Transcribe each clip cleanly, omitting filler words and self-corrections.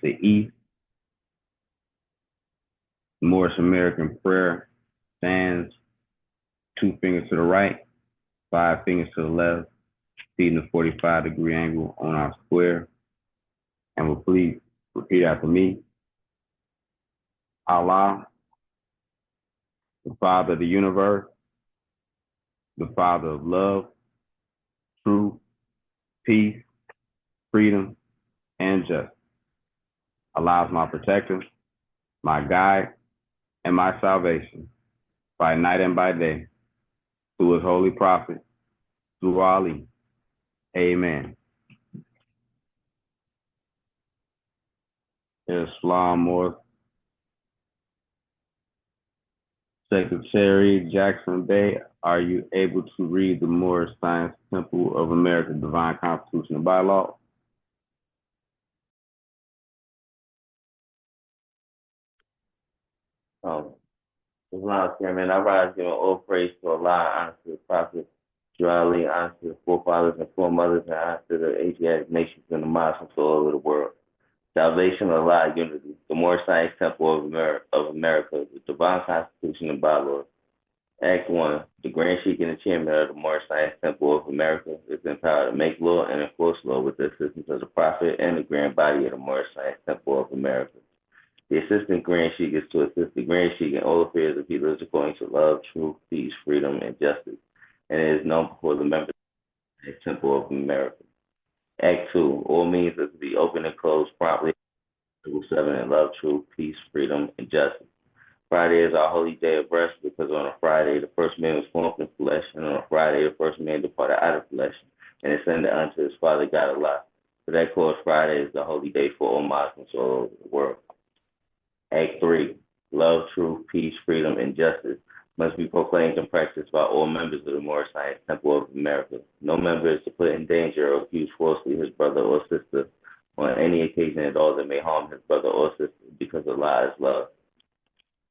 the east. Moorish American prayer stands 2 fingers to the right, 5 fingers to the left, feet in a 45-degree angle on our square. And will please repeat after me. Allah, the Father of the universe, the Father of love, truth, peace, freedom, and justice. Allah is my protector, my guide, and my salvation, by night and by day, through his holy prophet, through Ali. Amen. Islam Moore Secretary Jackson Bay, are you able to read the Moorish Science Temple of America Divine Constitution and Bylaw? Islam Chairman, I rise giving all praise to Allah, honor to the Prophet, Ali, honor to the forefathers and foremothers, and honor to the Asiatic nations and the Muslims all over the world. Salvation, Allah, unity. The Moorish Science Temple of America, the Divine Constitution and Bylaws. Act 1. The Grand Sheikh and the Chairman of the Moorish Science Temple of America is empowered to make law and enforce law with the assistance of the Prophet and the Grand Body of the Moorish Science Temple of America. The Assistant Grand Sheikh is to assist the Grand Sheikh in all affairs of people according to love, truth, peace, freedom, and justice, and it is known before the members of the Temple of America. Act 2. All means are to be open and closed promptly. Article 7 in love, truth, peace, freedom, and justice. Friday is our holy day of rest because on a Friday the first man was formed from flesh, and on a Friday the first man departed out of flesh and ascended unto his Father God Allah. So that cause Friday is the holy day for all Muslims all over the world. Act 3. Love, truth, peace, freedom, and justice must be proclaimed and practiced by all members of the Moorish Science Temple of America. No member is to put in danger or accuse falsely his brother or sister on any occasion at all that may harm his brother or sister, because Allah is love.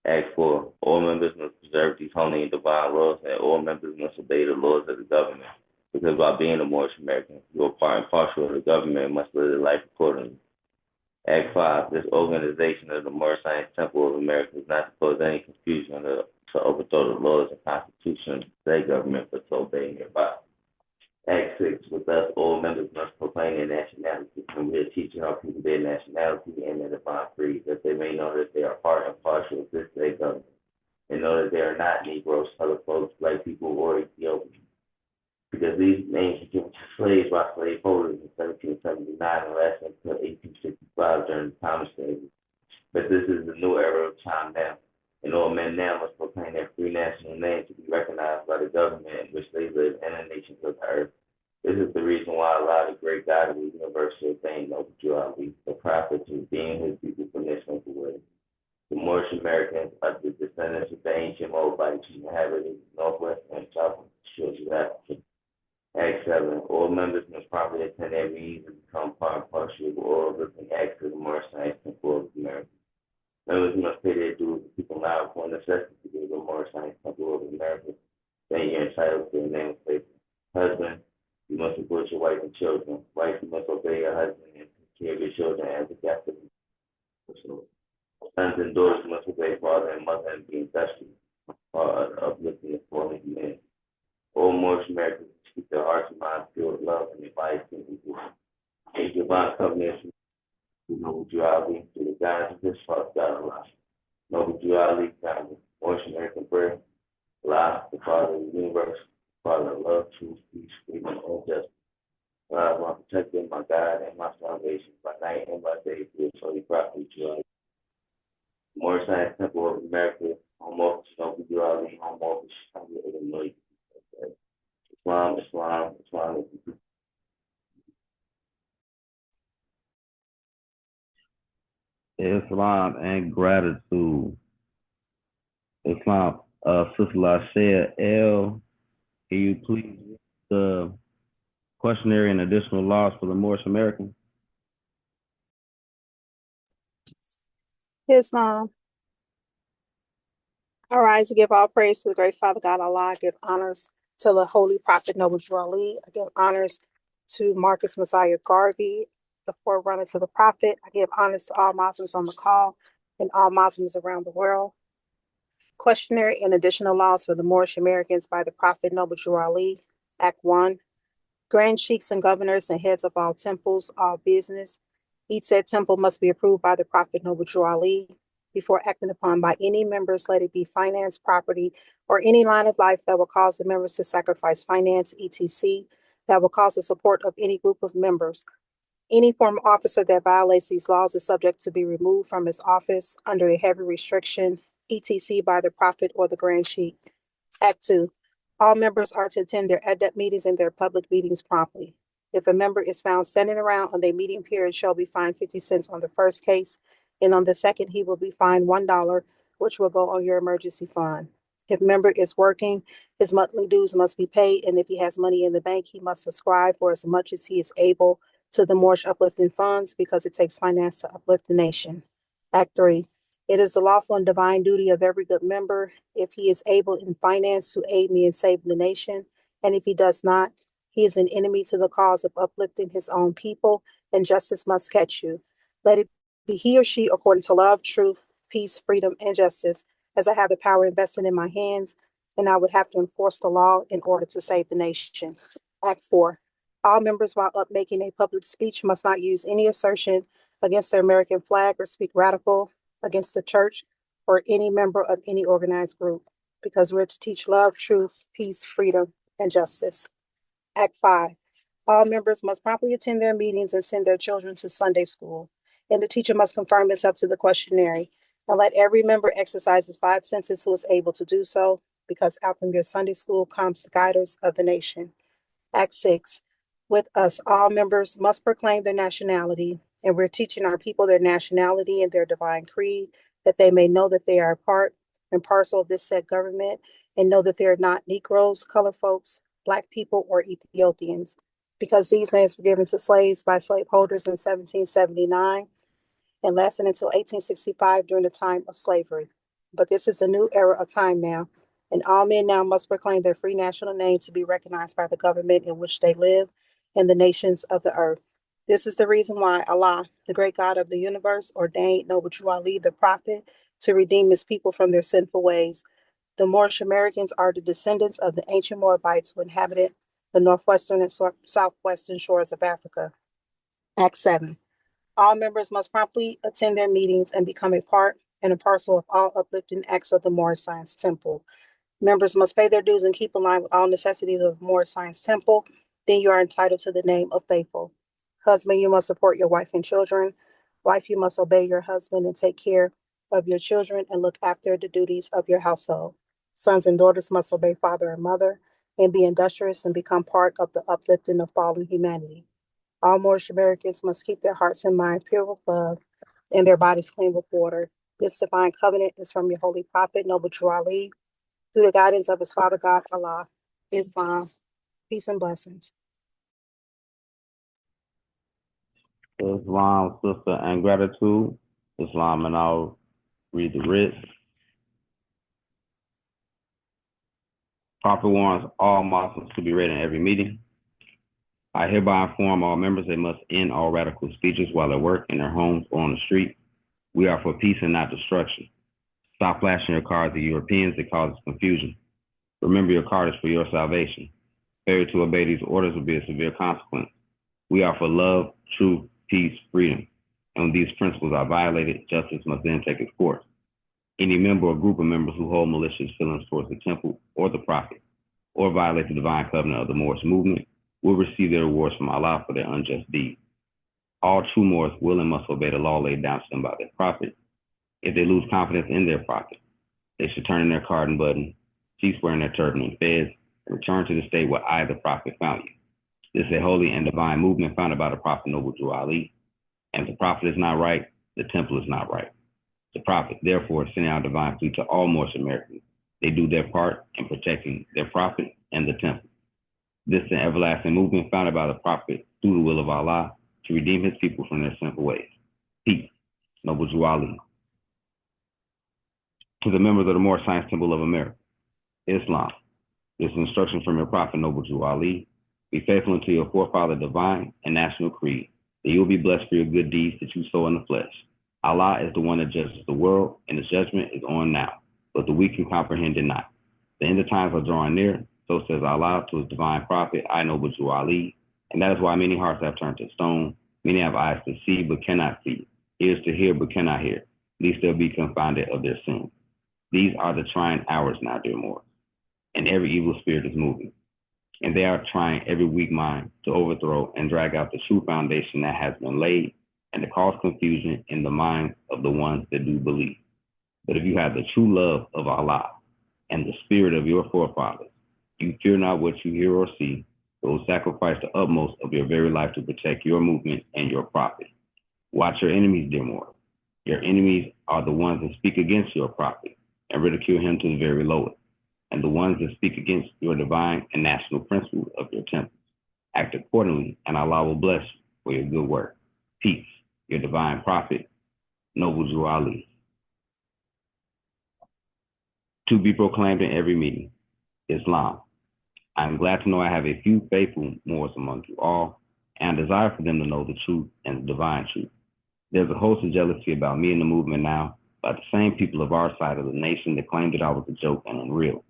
Act 4. All members must preserve these holy and divine laws, and all members must obey the laws of the government, because by being a Moorish American, you are part and parcel of the government and must live their life accordingly. Act 5. This organization of the Moorish Science Temple of America is not to cause any confusion or to overthrow the laws and constitution of the state government, but to obey hereby. Act 6. With us, all members must proclaim their nationality, and we are teaching our people their nationality and their divine creed, that they may know that they are part and parcel of this state government, and know that they are not Negroes, colored folks, black people, or Ethiopians. Because these names were given to slaves by slaveholders in 1779 and lasted until 1865 during the time of slavery. But this is the new era of time now, and all men now must proclaim their free national name to be recognized by the government in which they live and the nations of the earth. This is the reason why Allah, the great God of the universe, ordained Noble Ali, the prophet, to redeem his people from their sinful ways. The Moorish Americans are the descendants of the ancient Moabites who inhabited the northwest and south shores of Africa. Act 7. All members must properly attend their meetings and become part and parcel of all living acts of the Moorish Science Temple of America. Members must pay their dues to people now for necessity of the Moorish Science Temple of America. Then you're entitled to a name of place. Husband, you must support your wife and children. Wife, you must obey your husband and take care of your children as a captive. So, sons and daughters must obey father and mother and be industrious, uplifting the fallen humanity. All Moorish Americans keep their hearts and minds filled with love and their bodies simple. A divine covenant through Noble Ali, through the guidance of his Father God Allah. Noble Ali, God of Moorish American prayer. Allah, the Father of the universe, Father of love, truth, peace, freedom, and justice. Allah is my protector, my guide, and my salvation by night and by day through his holy prophet, Ali. Moorish Science Temple of America, home office, Noble Ali, home office, Illinois. Islam, Islam, Islam. Islam and gratitude. Islam, Sister Lashea L, can you please read the questionnaire and additional laws for the Moorish Americans? Islam. I rise to give all praise to the great Father God Allah. I give honors to the Holy Prophet Noble Ali. I give honors to Marcus Messiah Garvey the forerunner to the prophet. I give honors to all Muslims on the call and all Muslims around the world. Questionnaire and additional laws for the Moorish Americans by the Prophet Noble Drew Ali. Act 1. Grand sheikhs and governors and heads of all temples, all business. Each said temple must be approved by the Prophet Noble Drew Ali before acting upon by any members, let it be finance, property, or any line of life that will cause the members to sacrifice finance, etc., that will cause the support of any group of members. Any former officer that violates these laws is subject to be removed from his office under a heavy restriction, etc., by the Prophet or the Grand Sheikh. Act 2. All members are to attend their adept meetings and their public meetings promptly. If a member is found standing around on their meeting period, shall be fined 50 cents on the first case, and on the second, he will be fined $1, which will go on your emergency fund. If member is working, his monthly dues must be paid, and if he has money in the bank, he must subscribe for as much as he is able to the Moorish Uplifting Funds because it takes finance to uplift the nation. Act 3. It is the lawful and divine duty of every good member, if he is able in finance, to aid me in saving the nation, and if he does not, he is an enemy to the cause of uplifting his own people, and justice must catch you. Let it be he or she according to love, truth, peace, freedom, and justice, as I have the power invested in my hands, and I would have to enforce the law in order to save the nation. Act 4. All members, while up making a public speech, must not use any assertion against the American flag or speak radical against the church or any member of any organized group, because we're to teach love, truth, peace, freedom, and justice. Act 5. All members must promptly attend their meetings and send their children to Sunday school, and the teacher must confirm himself to the questionnaire, and let every member exercise his 5 senses who is able to do so, because out from your Sunday school comes the guiders of the nation. Act 6. With us, all members must proclaim their nationality, and we're teaching our people their nationality and their divine creed, that they may know that they are a part and parcel of this said government, and know that they are not Negroes, colored folks, Black people, or Ethiopians, because these names were given to slaves by slaveholders in 1779 and lasted until 1865 during the time of slavery. But this is a new era of time now, and all men now must proclaim their free national name to be recognized by the government in which they live and the nations of the earth. This is the reason why Allah, the great God of the universe, ordained Noble Drew Ali, the prophet, to redeem his people from their sinful ways. The Moorish Americans are the descendants of the ancient Moabites who inhabited the northwestern and southwestern shores of Africa. Act 7. All members must promptly attend their meetings and become a part and a parcel of all uplifting acts of the Moorish Science Temple. Members must pay their dues and keep in line with all necessities of the Moorish Science Temple. Then you are entitled to the name of faithful. Husband, you must support your wife and children. Wife, you must obey your husband and take care of your children and look after the duties of your household. Sons and daughters must obey father and mother and be industrious and become part of the uplifting of fallen humanity. All Moorish Americans must keep their hearts and minds pure with love and their bodies clean with water. This divine covenant is from your holy prophet, Noble Drew Ali, through the guidance of his Father God, Allah, Islam, peace and blessings. Islam, sister, and gratitude. Islam, and I'll read the writ. Prophet warns all Muslims to be read in every meeting. I hereby inform all members they must end all radical speeches while at work, in their homes, or on the street. We are for peace and not destruction. Stop flashing your cards at Europeans. It causes confusion. Remember, your card is for your salvation. Failure to obey these orders will be a severe consequence. We are for love, truth, peace, freedom. And when these principles are violated, justice must then take its course. Any member or group of members who hold malicious feelings towards the temple or the prophet, or violate the divine covenant of the Moorish movement, will receive their rewards from Allah for their unjust deeds. All true Moors will and must obey the law laid down to them by their prophet. If they lose confidence in their prophet, they should turn in their card and button, cease wearing their turban and fez, and return to the state where I, the prophet, found you. This is a holy and divine movement founded by the Prophet Noble Drew Ali. And if the prophet is not right, the temple is not right. The prophet, therefore, is sending out divine plea to all Moorish Americans. They do their part in protecting their prophet and the temple. This is an everlasting movement founded by the prophet through the will of Allah to redeem his people from their sinful ways. Peace, Noble Drew Ali. To the members of the Moorish Science Temple of America, Islam. This is instruction from your prophet Noble Drew Ali. Be faithful unto your forefather divine and national creed. then you will be blessed for your good deeds that you sow in the flesh. Allah is the one that judges the world, and his judgment is on now, but the weak can comprehend it not. The end of times are drawing near, so says Allah to his divine prophet, I noble Jew Ali, and that is why many hearts have turned to stone. Many have eyes to see, but cannot see, ears to hear, but cannot hear, lest they'll be confounded of their sins. These are the trying hours now, dear Moors, and every evil spirit is moving. And they are trying every weak mind to overthrow and drag out the true foundation that has been laid and to cause confusion in the minds of the ones that do believe. But if you have the true love of Allah and the spirit of your forefathers, you fear not what you hear or see, but will sacrifice the utmost of your very life to protect your movement and your prophet. Watch your enemies, dear Moors. Your enemies are the ones that speak against your prophet and ridicule him to the very lowest, and the ones that speak against your divine and national principles of your temples. Act accordingly, and Allah will bless you for your good work. Peace, your divine prophet, Noble Jew Ali. To be proclaimed in every meeting, Islam. I am glad to know I have a few faithful Moors among you all, and I desire for them to know the truth and the divine truth. There's a host of jealousy about me and the movement now by the same people of our side of the nation that claimed that I was a joke and unreal.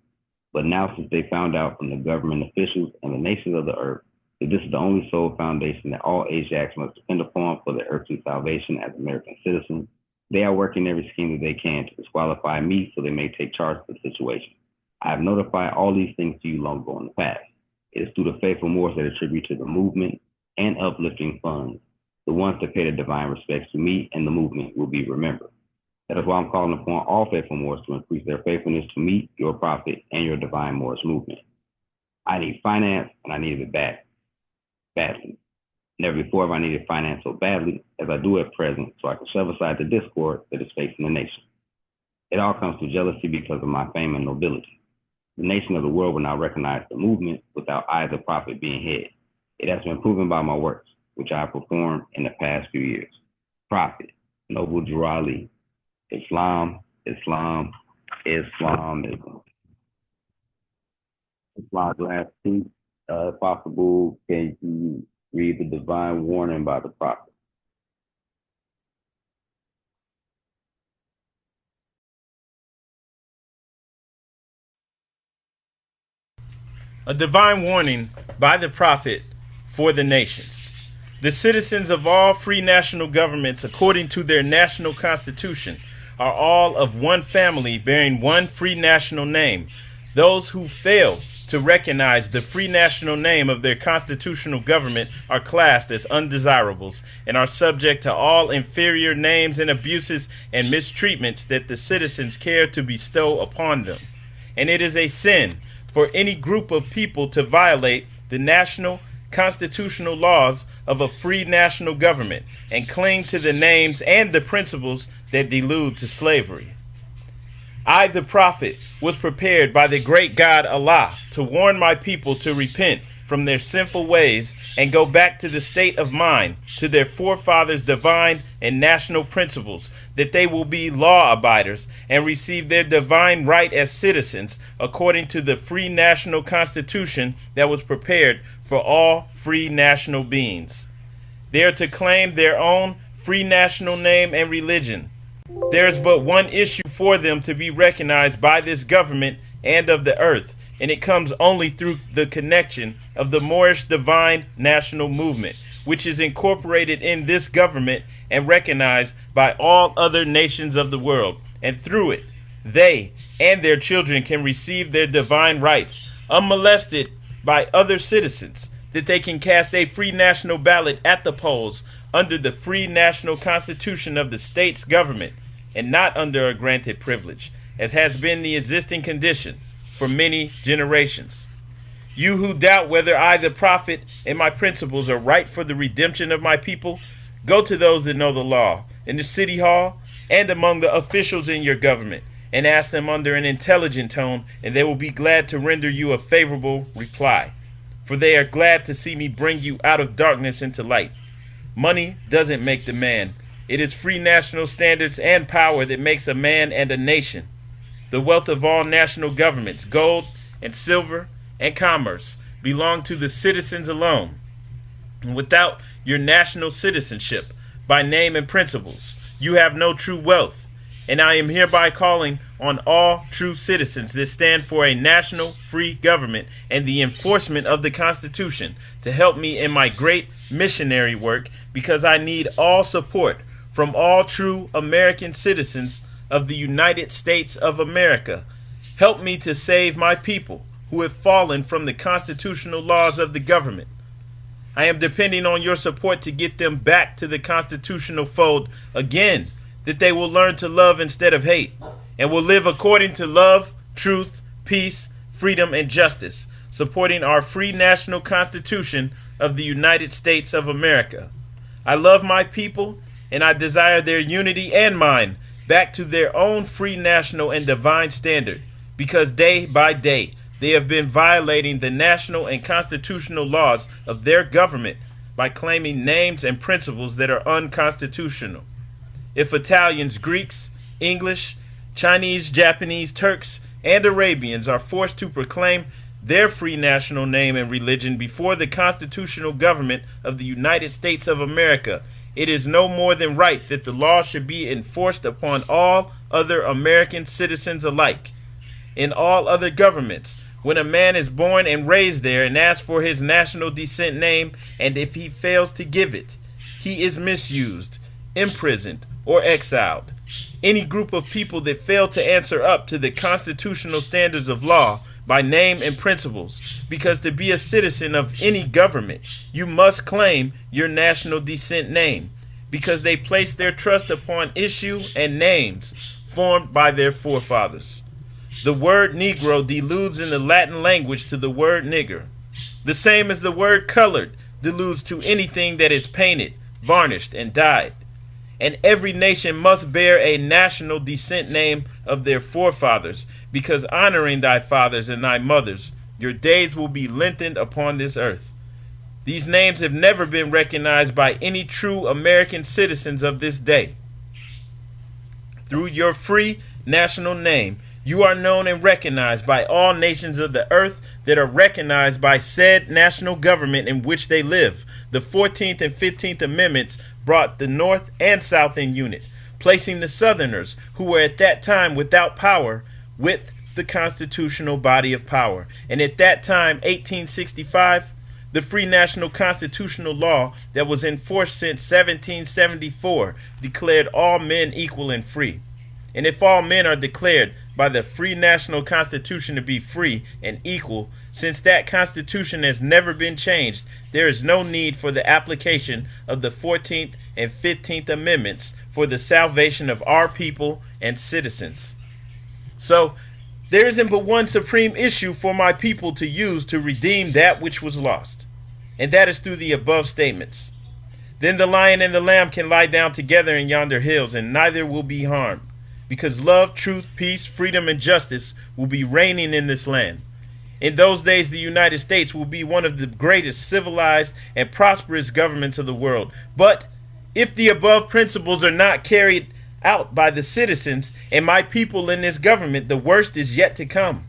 But now, since they found out from the government officials and the nations of the earth that this is the only sole foundation that all Asiatics must depend upon for their earthly salvation as American citizens, they are working every scheme that they can to disqualify me so they may take charge of the situation. I have notified all these things to you long ago in the past. It is through the faithful Moors that attribute to the movement and uplifting funds. The ones that pay their divine respects to me and the movement will be remembered. That is why I'm calling upon all faithful Moors to increase their faithfulness to me, your prophet, and your divine Moorish movement. I need finance, and I needed it badly. Never before have I needed finance so badly as I do at present, so I can shove aside the discord that is facing the nation. It all comes through jealousy because of my fame and nobility. The nation of the world will now recognize the movement without I, the prophet, being head. It has been proven by my works, which I have performed in the past few years. Prophet, Noble Jew Ali, Islam, Islamism. Islam last piece. If possible, can you read the divine warning by the prophet? A divine warning by the prophet for the nations. The citizens of all free national governments, according to their national constitution, are all of one family bearing one free national name. Those who fail to recognize the free national name of their constitutional government are classed as undesirables and are subject to all inferior names and abuses and mistreatments that the citizens care to bestow upon them. And it is a sin for any group of people to violate the national constitutional laws of a free national government and cling to the names and the principles that delude to slavery. I, the prophet, was prepared by the great God Allah to warn my people to repent from their sinful ways and go back to the state of mind, to their forefathers' divine and national principles, that they will be law abiders and receive their divine right as citizens according to the free national constitution that was prepared for all free national beings. They are to claim their own free national name and religion. There is but one issue for them to be recognized by this government and of the earth, and it comes only through the connection of the Moorish divine national movement, which is incorporated in this government and recognized by all other nations of the world. And through it, they and their children can receive their divine rights unmolested by other citizens, that they can cast a free national ballot at the polls under the free national constitution of the state's government, and not under a granted privilege, as has been the existing condition for many generations. You who doubt whether I, the prophet, and my principles are right for the redemption of my people, go to those that know the law in the city hall and among the officials in your government, and ask them under an intelligent tone, and they will be glad to render you a favorable reply. For they are glad to see me bring you out of darkness into light. Money doesn't make the man. It is free national standards and power that makes a man and a nation. The wealth of all national governments, gold and silver and commerce, belong to the citizens alone. And without your national citizenship by name and principles. You have no true wealth, and I am hereby calling on all true citizens that stand for a national free government and the enforcement of the Constitution to help me in my great missionary work, because I need all support from all true American citizens of the United States of America. Help me to save my people who have fallen from the constitutional laws of the government. I am depending on your support to get them back to the constitutional fold again, that they will learn to love instead of hate, and will live according to love, truth, peace, freedom, and justice, supporting our free national Constitution of the United States of America. I love my people, and I desire their unity and mine back to their own free national and divine standard, because day by day they have been violating the national and constitutional laws of their government by claiming names and principles that are unconstitutional. If Italians, Greeks, English, Chinese, Japanese, Turks, and Arabians are forced to proclaim their free national name and religion before the constitutional government of the United States of America, it is no more than right that the law should be enforced upon all other American citizens alike. In all other governments, when a man is born and raised there and asks for his national descent name, and if he fails to give it, he is misused, imprisoned, or exiled. Any group of people that fail to answer up to the constitutional standards of law by name and principles, because to be a citizen of any government, you must claim your national descent name, because they place their trust upon issue and names formed by their forefathers. The word Negro deludes in the Latin language to the word nigger, the same as the word colored deludes to anything that is painted, varnished, and dyed. And every nation must bear a national descent name of their forefathers, because honoring thy fathers and thy mothers, your days will be lengthened upon this earth. These names have never been recognized by any true American citizens of this day. Through your free national name, you are known and recognized by all nations of the earth that are recognized by said national government in which they live. The 14th and 15th Amendments brought the North and South in unit, placing the Southerners, who were at that time without power, with the constitutional body of power. And at that time, 1865, the free national constitutional law that was in force since 1774 declared all men equal and free. And if all men are declared by the free national constitution to be free and equal, since that constitution has never been changed, there is no need for the application of the 14th and 15th Amendments for the salvation of our people and citizens. So, there isn't but one supreme issue for my people to use to redeem that which was lost, and that is through the above statements. Then the lion and the lamb can lie down together in yonder hills, and neither will be harmed, because love, truth, peace, freedom, and justice will be reigning in this land. In those days, the United States will be one of the greatest civilized and prosperous governments of the world. But if the above principles are not carried out by the citizens and my people in this government, the worst is yet to come.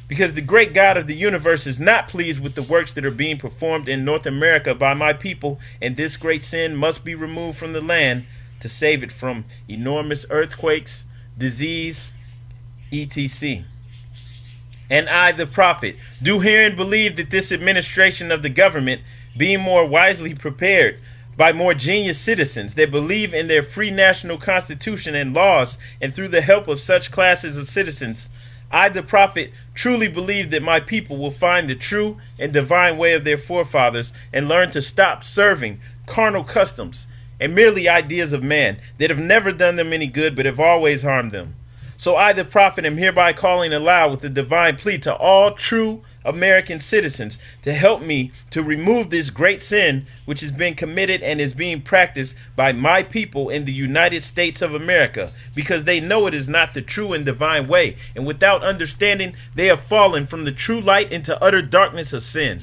Because the great God of the universe is not pleased with the works that are being performed in North America by my people, and this great sin must be removed from the land to save it from enormous earthquakes, disease, etc. And I, the prophet, do herein believe that this administration of the government, being more wisely prepared by more genius citizens that believe in their free national constitution and laws, and through the help of such classes of citizens, I, the prophet, truly believe that my people will find the true and divine way of their forefathers and learn to stop serving carnal customs and merely ideas of man that have never done them any good but have always harmed them. So I, the prophet, am hereby calling aloud with the divine plea to all true American citizens to help me to remove this great sin which has been committed and is being practiced by my people in the United States of America, because they know it is not the true and divine way, and without understanding they have fallen from the true light into utter darkness of sin.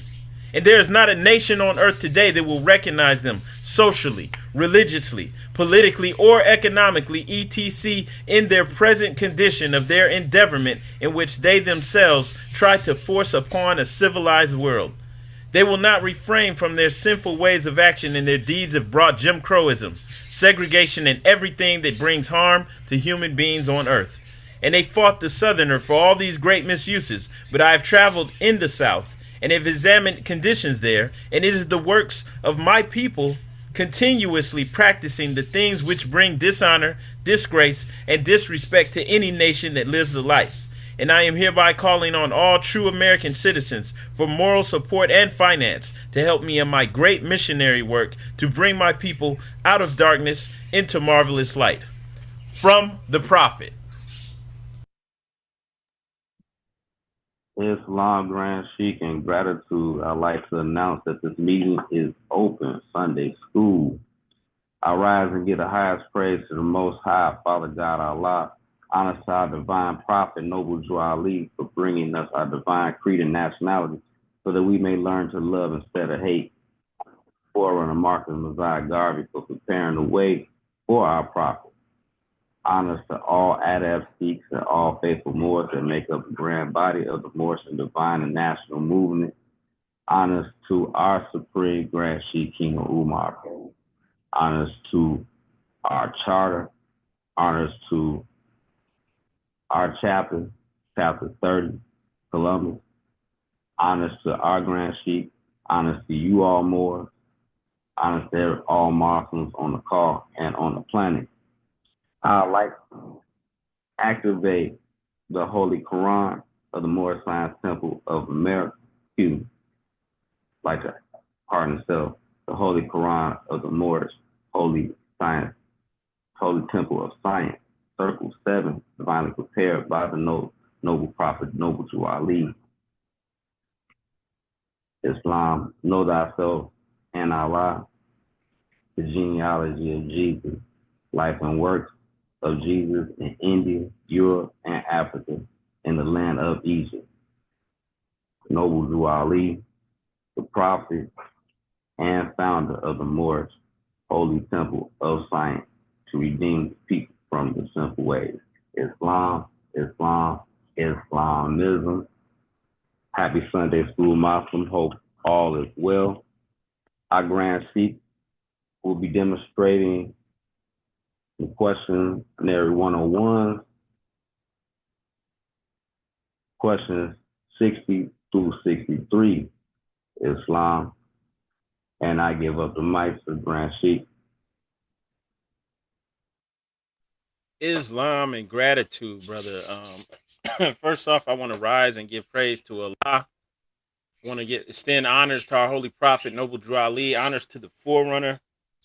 And there is not a nation on earth today that will recognize them socially, religiously, politically, or economically, etc., in their present condition of their endeavorment in which they themselves try to force upon a civilized world. They will not refrain from their sinful ways of action, and their deeds have brought Jim Crowism, segregation, and everything that brings harm to human beings on earth. And they fought the Southerner for all these great misuses, but I have traveled in the South and have examined conditions there, and it is the works of my people continuously practicing the things which bring dishonor, disgrace, and disrespect to any nation that lives the life. And I am hereby calling on all true American citizens for moral support and finance to help me in my great missionary work to bring my people out of darkness into marvelous light. From the Prophet. Islam, Grand Sheikh, and gratitude. I'd like to announce that this meeting is open, Sunday school. I rise and give the highest praise to the Most High, Father God Allah. Honor to our divine prophet, Noble Drew Ali, for bringing us our divine creed and nationality so that we may learn to love instead of hate. Forerunner Marcus Messiah Garvey for preparing the way for our prophet. Honors to all Asiatics and all faithful Moors that make up the grand body of the Moorish and divine and national movement. Honors to our Supreme Grand Sheikh King of Umar. Honors to our charter. Honors to our chapter, chapter 30, Columbus. Honors to our Grand Sheikh. Honors to you all Moors. Honors to all Muslims on the call and on the planet. I'd like to activate the Holy Quran of the Moorish Science Temple of America. Like to pardon itself, the Holy Quran of the Moorish Holy Temple of Science. Circle 7, divinely prepared by the noble prophet, Noble Drew Ali. Islam, know thyself and Allah. The genealogy of Jesus, life and works of Jesus in India, Europe, and Africa, in the land of Egypt. Noble Drew Ali, the prophet and founder of the Moorish Holy Temple of Science, to redeem the people from the simple ways. Islam, Islam, Islamism. Happy Sunday School, Muslim. Hope all is well. Our Grand Sheikh will be demonstrating the questionnaire 101, questions 60 through 63, Islam. And I give up the mic to Grand Sheikh. Islam and gratitude, brother. First off, I want to rise and give praise to Allah. I want to extend honors to our holy prophet, Noble Drew Ali, honors to the forerunner.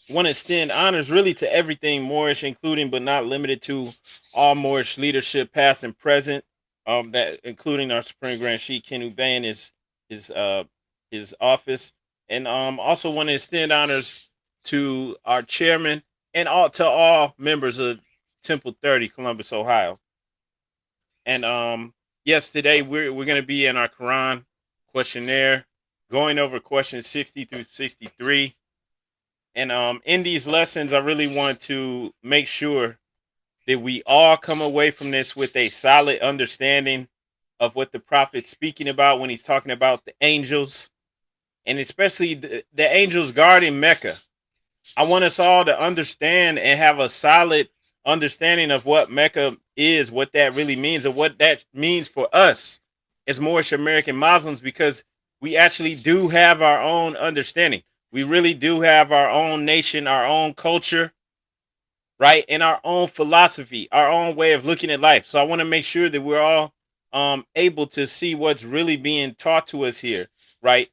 I want to extend honors really to everything Moorish, including but not limited to all Moorish leadership, past and present, that including our Supreme Grand Sheikh Ken Ubayn, his office. And also want to extend honors to our chairman and all members of Temple 30, Columbus, Ohio. And yes, today we're going to be in our Koran Questionnaire, going over questions 60 through 63. And in these lessons, I really want to make sure that we all come away from this with a solid understanding of what the prophet's speaking about when he's talking about the angels, and especially the angels guarding Mecca. I want us all to understand and have a solid understanding of what Mecca is, what that really means, and what that means for us as Moorish American Muslims, because we actually do have our own understanding. We really do have our own nation, our own culture, right? And our own philosophy, our own way of looking at life. So I want to make sure that we're all able to see what's really being taught to us here, right?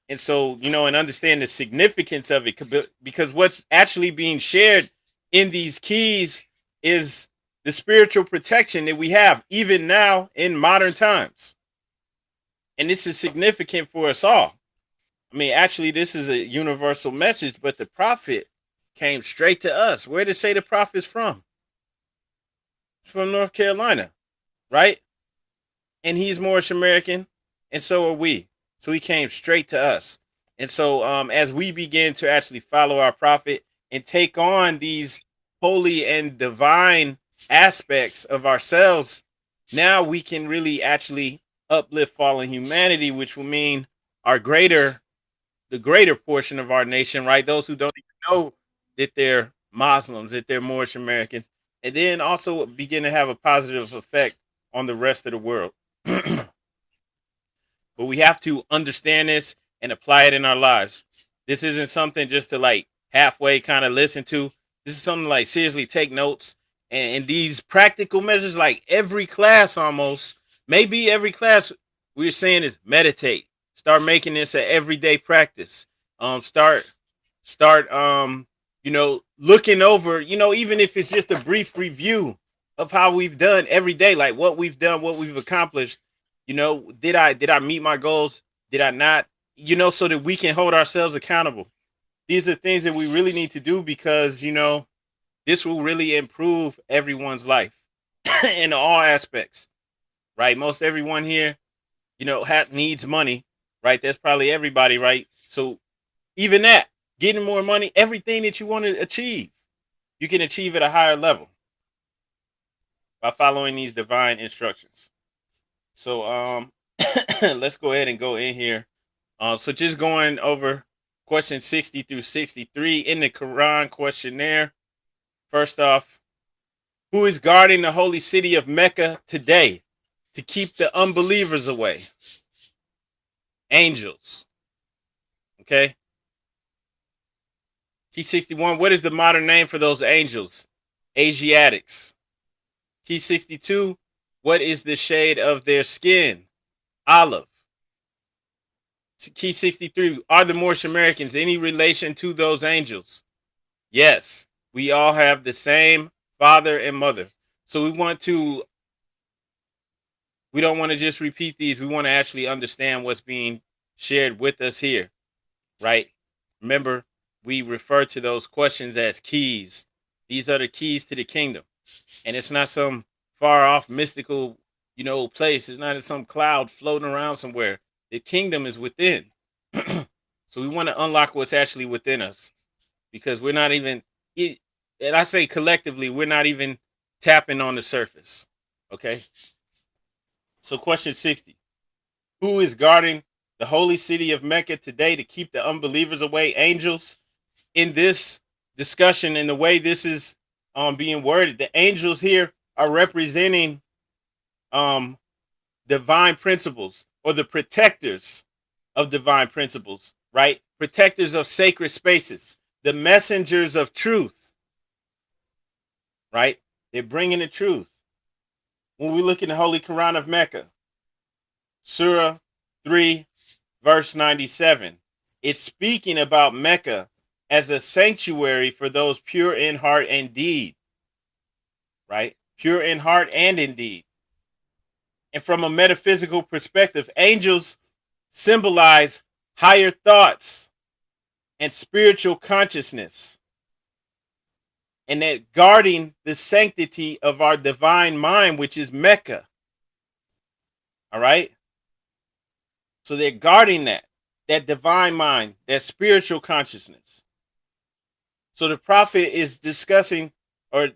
And so, and understand the significance of it, because what's actually being shared in these keys is the spiritual protection that we have, even now in modern times. And this is significant for us all. I mean, actually, this is a universal message, but the prophet came straight to us. Where did it say the prophet's from? From North Carolina, right? And he's Moorish American, and so are we. So he came straight to us. And so as we begin to actually follow our prophet and take on these holy and divine aspects of ourselves, now we can really actually uplift fallen humanity, which will mean are the greater portion of our nation, right? Those who don't even know that they're Muslims, that they're Moorish Americans, and then also begin to have a positive effect on the rest of the world. But we have to understand this and apply it in our lives. This isn't something just to like halfway kind of listen to. This is something like seriously take notes. And these practical measures, like every class almost, maybe every class we're saying is meditate. Start making this an everyday practice. Start looking over, even if it's just a brief review of how we've done every day, like what we've done, what we've accomplished. Did I meet my goals? Did I not? So that we can hold ourselves accountable. These are things that we really need to do because, this will really improve everyone's life in all aspects, right? Most everyone here, needs money, right? That's probably everybody, right? So even that, getting more money, everything that you want to achieve, you can achieve at a higher level by following these divine instructions. So let's go ahead and go in here. So just going over questions 60 through 63 in the Koran Questionnaire. First off, who is guarding the holy city of Mecca today to keep the unbelievers away? Angels. Okay. Key 61, what is the modern name for those angels? Asiatics. Key 62, what is the shade of their skin? Olive. Key 63, are the Moorish Americans any relation to those angels? Yes, we all have the same father and mother. So we don't want to just repeat these. We want to actually understand what's being shared with us here, right? Remember, we refer to those questions as keys. These are the keys to the kingdom. And it's not some far off mystical, place. It's not some cloud floating around somewhere. The kingdom is within. So we want to unlock what's actually within us because we're not even, and I say collectively, we're not even tapping on the surface. Okay. So question 60, who is guarding the holy city of Mecca today to keep the unbelievers away? Angels. In this discussion and the way this is being worded, the angels here are representing divine principles or the protectors of divine principles, right? Protectors of sacred spaces, the messengers of truth, right? They're bringing the truth. When we look in the Holy Quran of Mecca, Surah 3, verse 97, it's speaking about Mecca as a sanctuary for those pure in heart and deed, right? Pure in heart and in deed. And from a metaphysical perspective, angels symbolize higher thoughts and spiritual consciousness, and that guarding the sanctity of our divine mind, which is Mecca. All right. So they're guarding that divine mind, that spiritual consciousness. So the prophet is discussing or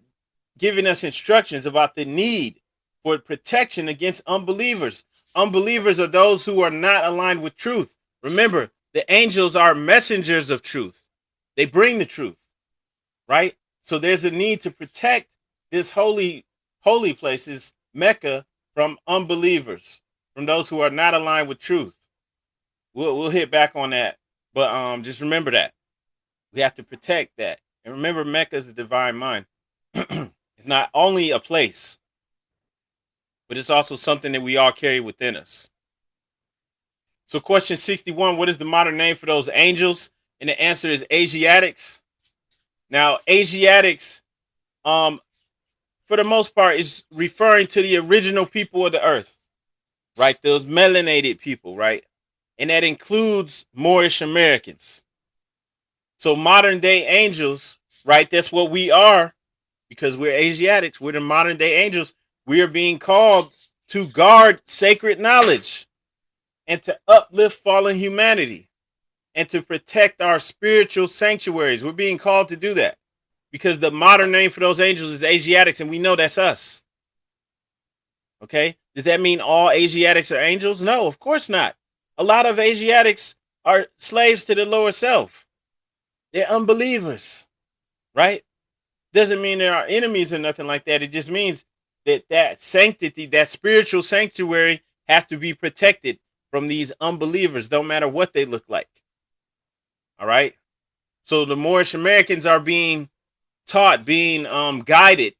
giving us instructions about the need for protection against unbelievers. Unbelievers are those who are not aligned with truth. Remember, the angels are messengers of truth. They bring the truth, right? So there's a need to protect this holy places, Mecca, from unbelievers, from those who are not aligned with truth. We'll hit back on that, but just remember that we have to protect that. And remember, Mecca is the divine mind. It's not only a place, but it's also something that we all carry within us. So question 61, what is the modern name for those angels? And the answer is Asiatics. Now, Asiatics, for the most part, is referring to the original people of the earth, right? Those melanated people, right? And that includes Moorish Americans. So modern day angels, right? That's what we are because we're Asiatics. We're the modern day angels. We are being called to guard sacred knowledge and to uplift fallen humanity and to protect our spiritual sanctuaries. We're being called to do that because the modern name for those angels is Asiatics, and we know that's us. Okay? Does that mean all Asiatics are angels? No, of course not. A lot of Asiatics are slaves to the lower self. They're unbelievers, right? Doesn't mean there are enemies or nothing like that. It just means that that sanctity, that spiritual sanctuary, has to be protected from these unbelievers, no matter what they look like. All right. So the Moorish Americans are being taught, being guided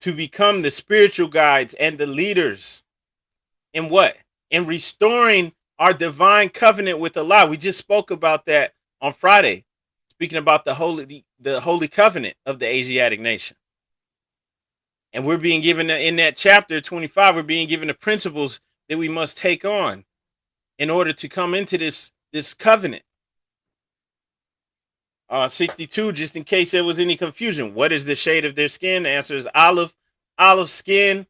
to become the spiritual guides and the leaders in what? In restoring our divine covenant with Allah. We just spoke about that on Friday, speaking about the holy covenant of the Asiatic nation. And we're being given in that chapter 25, we're being given the principles that we must take on in order to come into this covenant. 62, just in case there was any confusion. What is the shade of their skin? The answer is olive. Olive skin,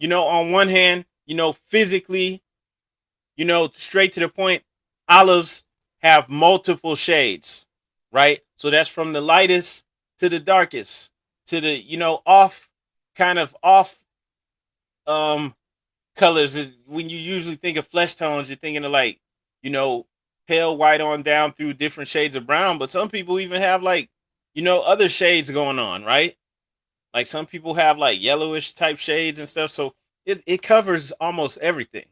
on one hand, physically, straight to the point, olives have multiple shades, right? So that's from the lightest to the darkest to the, off colors. When you usually think of flesh tones, you're thinking of like, pale white on down through different shades of brown, but some people even have like, other shades going on, right? Like some people have like yellowish type shades and stuff. So it covers almost everything.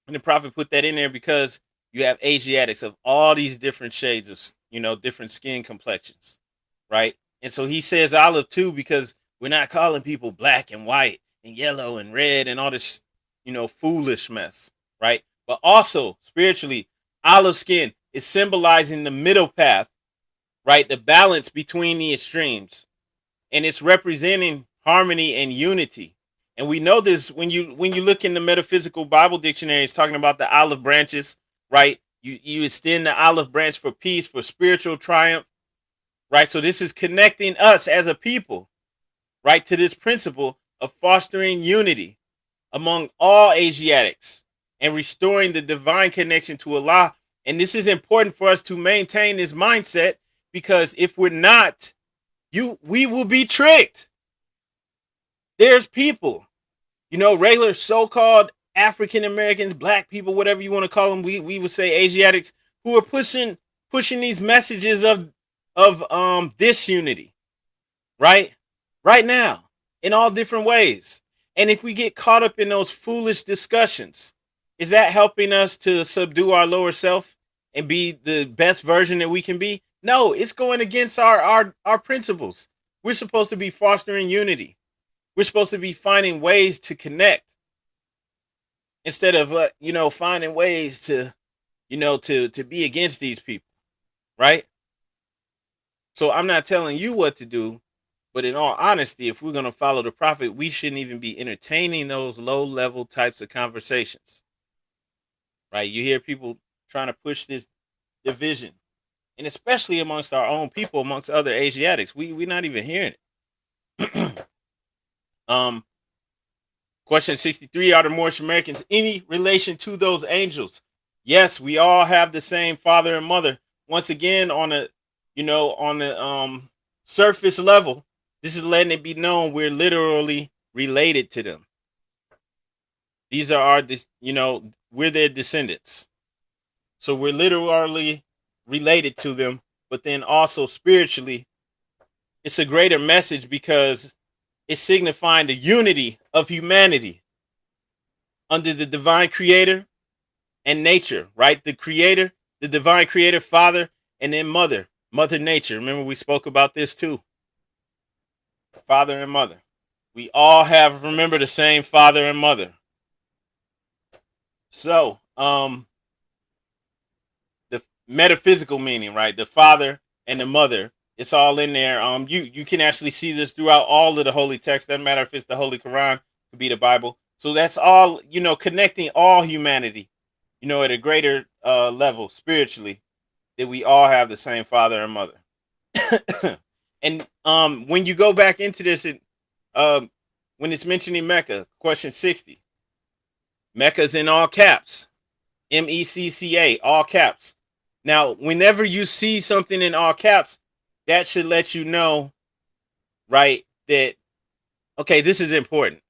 And the prophet put that in there because you have Asiatics of all these different shades of, different skin complexions, right? And so he says olive too, because we're not calling people black and white and yellow and red and all this, foolish mess, right? But also spiritually, olive skin is symbolizing the middle path, right? The balance between the extremes. And it's representing harmony and unity. And we know this when you look in the Metaphysical Bible Dictionary, it's talking about the olive branches, right? You extend the olive branch for peace, for spiritual triumph, right? So this is connecting us as a people, right, to this principle of fostering unity among all Asiatics and restoring the divine connection to Allah. And this is important for us to maintain this mindset, because if we're not, we will be tricked. There's people, regular so-called African Americans, black people, whatever you want to call them, we would say Asiatics, who are pushing these messages of disunity, right now, in all different ways. And if we get caught up in those foolish discussions, is that helping us to subdue our lower self and be the best version that we can be? No, it's going against our principles. We're supposed to be fostering unity. We're supposed to be finding ways to connect instead of, finding ways to, to be against these people, right? So I'm not telling you what to do, but in all honesty, if we're going to follow the prophet, we shouldn't even be entertaining those low-level types of conversations, right? You hear people trying to push this division, and especially amongst our own people, amongst other Asiatics, we're not even hearing it. Question 63, are the Moorish Americans any relation to those angels? Yes, we all have the same father and mother. Once again, on the surface level, this is letting it be known we're literally related to them. These are our, we're their descendants. So we're literally related to them, but then also spiritually, it's a greater message because it's signifying the unity of humanity under the divine creator and nature, right? The creator, the divine creator, father, and then mother nature. Remember, we spoke about this too. Father and mother. We all remember the same father and mother. So, the metaphysical meaning, right? The father and the mother, it's all in there. You can actually see this throughout all of the holy text. Doesn't matter if it's the Holy Quran, it could be the Bible. So that's all, connecting all humanity, at a greater level spiritually, that we all have the same father and mother. And when you go back into this, when it's mentioning Mecca, question 60, Mecca's in all caps, MECCA, all caps. Now, whenever you see something in all caps, that should let you know, right, that, okay, this is important.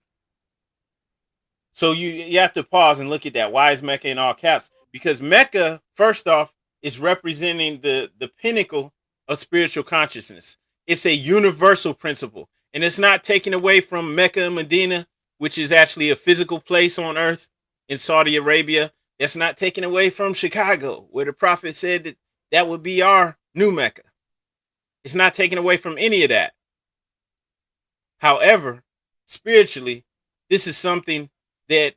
So you have to pause and look at that. Why is Mecca in all caps? Because Mecca, first off, is representing the pinnacle of spiritual consciousness. It's a universal principle. And it's not taken away from Mecca and Medina, which is actually a physical place on earth in Saudi Arabia. It's not taken away from Chicago, where the prophet said that that would be our new Mecca. It's not taken away from any of that. However, spiritually, this is something that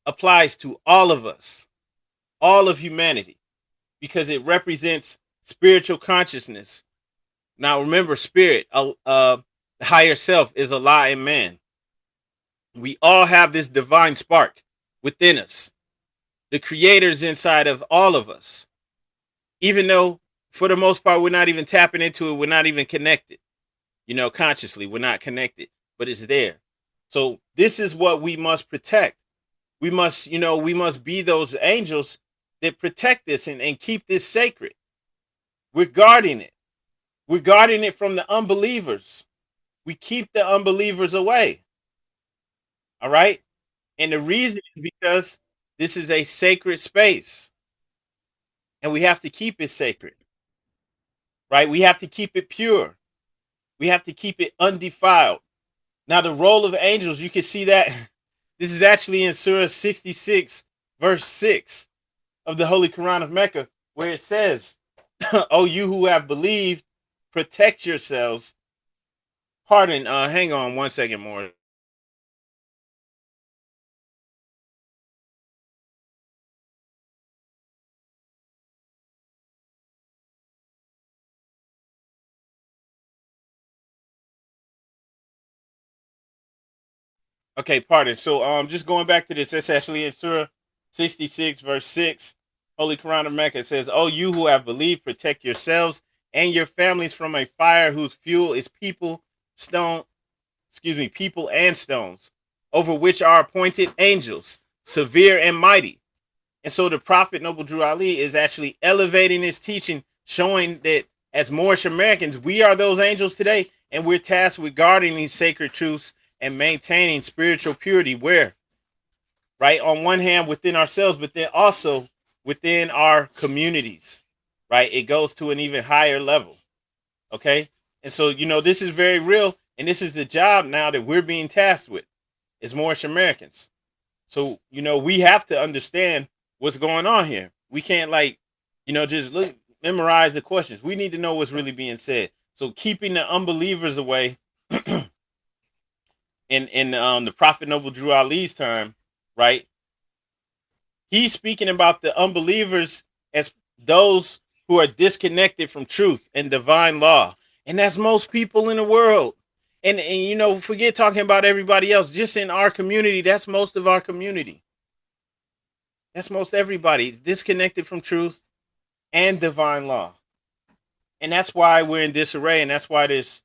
applies to all of us, all of humanity, because it represents spiritual consciousness. Now, remember, spirit, the higher self, is Allah and man. We all have this divine spark within us. The creator is inside of all of us. Even though, for the most part, we're not even tapping into it, we're not even connected. Consciously, we're not connected, but it's there. So this is what we must protect. We must be those angels that protect this and keep this sacred. We're guarding it. We're guarding it from the unbelievers. We keep the unbelievers away. All right? And the reason is because this is a sacred space. And we have to keep it sacred. Right? We have to keep it pure. We have to keep it undefiled. Now, the role of angels, you can see that this is actually in Surah 66, verse 6 of the Holy Quran of Mecca, where it says, "Oh, you who have believed, protect yourselves." Pardon, hang on one second more. Okay, pardon. So just going back to this, that's actually in Surah 66, verse 6, Holy Quran of Mecca. It says, "Oh, you who have believed, protect yourselves and your families from a fire whose fuel is people and stones, over which are appointed angels, severe and mighty." And so the Prophet Noble Drew Ali is actually elevating his teaching, showing that as Moorish Americans, we are those angels today, and we're tasked with guarding these sacred truths and maintaining spiritual purity where, right, on one hand within ourselves, but then also within our communities, right? It goes to an even higher level, okay? And so, this is very real, and this is the job now that we're being tasked with as Moorish Americans. So, we have to understand what's going on here. We can't just memorize the questions. We need to know what's really being said. So keeping the unbelievers away in the Prophet Noble Drew Ali's term, right? He's speaking about the unbelievers as those who are disconnected from truth and divine law. And that's most people in the world. And forget talking about everybody else. Just in our community, that's most of our community. That's most everybody. It's disconnected from truth and divine law. And that's why we're in disarray. And that's why there's,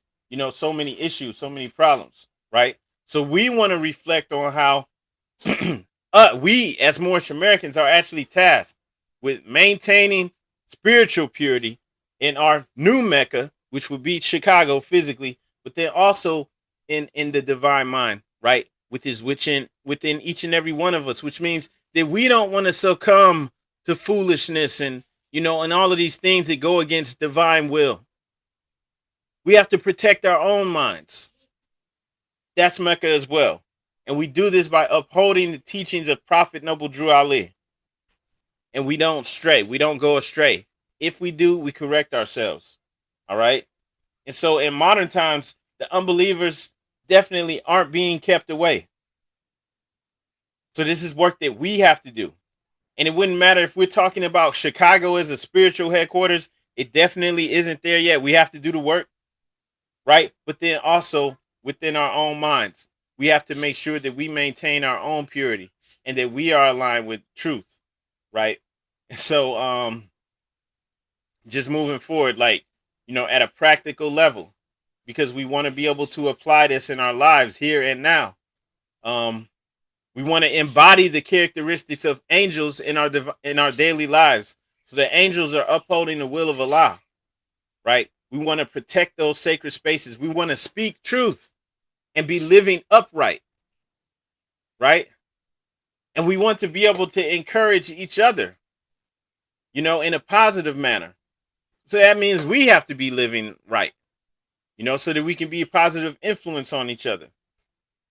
so many issues, so many problems, right? So we want to reflect on how we as Moorish Americans are actually tasked with maintaining spiritual purity in our new Mecca, which would be Chicago physically, but then also in the divine mind, right? Within each and every one of us, which means that we don't want to succumb to foolishness and all of these things that go against divine will. We have to protect our own minds. That's Mecca as well. And we do this by upholding the teachings of Prophet Noble Drew Ali. And we don't stray. We don't go astray. If we do, we correct ourselves. All right? And so in modern times, the unbelievers definitely aren't being kept away. So this is work that we have to do. And it wouldn't matter if we're talking about Chicago as a spiritual headquarters. It definitely isn't there yet. We have to do the work, right? But then also within our own minds, we have to make sure that we maintain our own purity and that we are aligned with truth, right? So just moving forward, at a practical level, because we want to be able to apply this in our lives here and now. We want to embody the characteristics of angels in our daily lives. So the angels are upholding the will of Allah, right? We want to protect those sacred spaces. We want to speak truth and be living upright, right? And we want to be able to encourage each other, in a positive manner. So that means we have to be living right, so that we can be a positive influence on each other.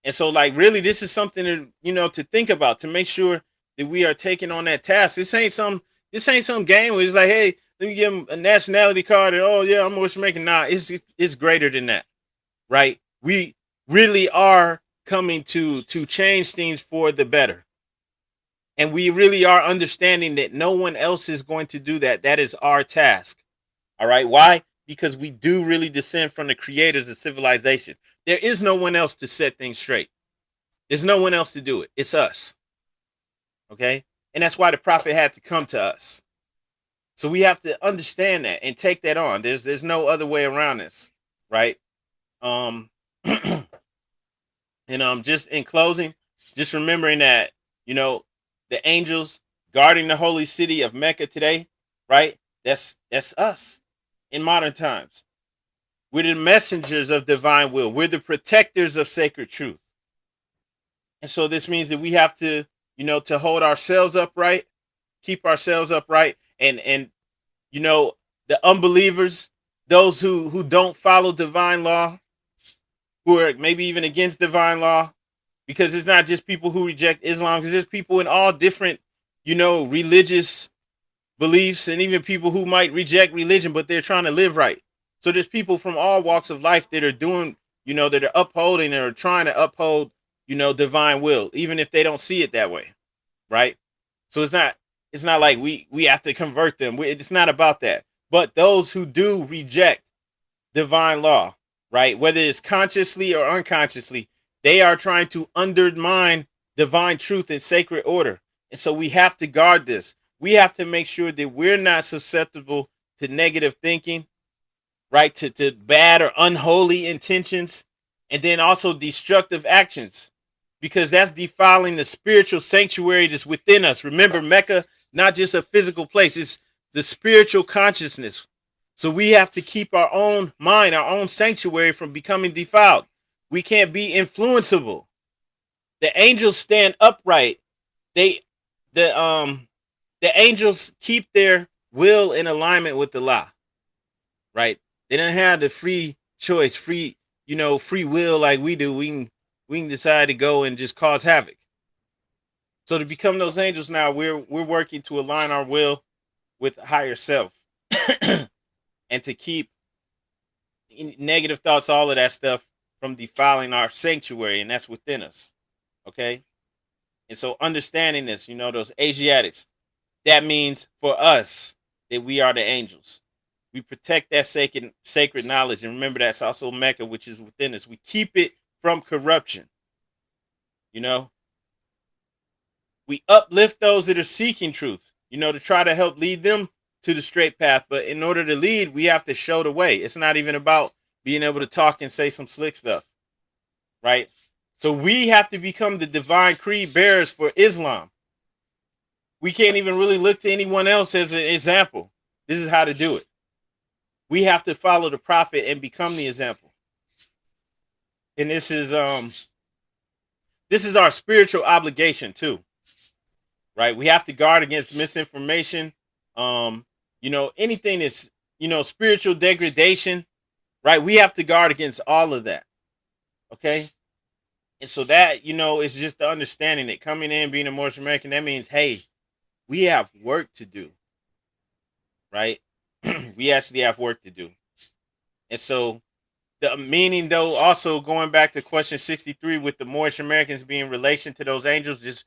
And so, like, really, this is something to think about, to make sure that we are taking on that task. This ain't some game where it's like, hey, let me give them a nationality card and, oh yeah, I'm Moorish American. Nah, it's greater than that, right? We really are coming to change things for the better. And we really are understanding that no one else is going to do that. That is our task. All right. Why? Because we do really descend from the creators of civilization. There is no one else to set things straight. There's no one else to do it. It's us. Okay. And that's why the prophet had to come to us. So we have to understand that and take that on. There's no other way around this. Right. And just in closing, just remembering that, the angels guarding the holy city of Mecca today, right? That's us in modern times. We're the messengers of divine will. We're the protectors of sacred truth. And so this means that we have to, to hold ourselves upright, keep ourselves upright, and the unbelievers, those who don't follow divine law, who are maybe even against divine law, because it's not just people who reject Islam, because there's people in all different, religious beliefs, and even people who might reject religion, but they're trying to live right. So there's people from all walks of life that are doing, that are upholding or trying to uphold, divine will, even if they don't see it that way, right? So it's not like we have to convert them. It's not about that. But those who do reject divine law, right, whether it's consciously or unconsciously, they are trying to undermine divine truth and sacred order. And so we have to guard this. We have to make sure that we're not susceptible to negative thinking, right? To bad or unholy intentions, and then also destructive actions, because that's defiling the spiritual sanctuary that's within us. Remember, Mecca, not just a physical place, it's the spiritual consciousness. So we have to keep our own mind, our own sanctuary from becoming defiled. We can't be influenceable. The angels stand upright. The angels keep their will in alignment with the law, right? They don't have the free choice, free will like we do. We can decide to go and just cause havoc. So to become those angels now, we're working to align our will with higher self, and to keep negative thoughts, all of that stuff, from defiling our sanctuary, and that's within us. Okay? And so understanding this, those Asiatics, that means for us that we are the angels. We protect that sacred knowledge. And remember, that's also Mecca, which is within us. We keep it from corruption. We uplift those that are seeking truth, to try to help lead them to the straight path. But in order to lead, we have to show the way. It's not even about being able to talk and say some slick stuff, right? So we have to become the divine creed bearers for Islam. We can't even really look to anyone else as an example. This is how to do it. We have to follow the prophet and become the example. And this is our spiritual obligation too, right? We have to guard against misinformation, anything that's, spiritual degradation, right? We have to guard against all of that. Okay. And so that, is just the understanding that coming in, being a Moorish American, that means, hey, we have work to do, right? We actually have work to do. And so the meaning, though, also going back to question 63 with the Moorish Americans being in relation to those angels, just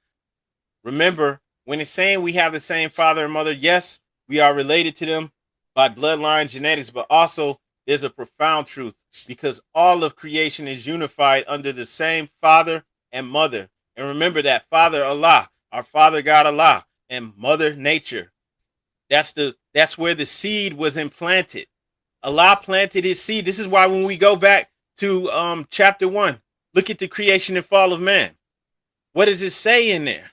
remember, when it's saying we have the same father and mother, yes, we are related to them by bloodline, genetics, but also there's a profound truth, because all of creation is unified under the same father and mother. And remember that Father Allah, our Father God Allah, and Mother Nature. That's where the seed was implanted. Allah planted his seed. This is why when we go back to chapter 1, look at the creation and fall of man. What does it say in there?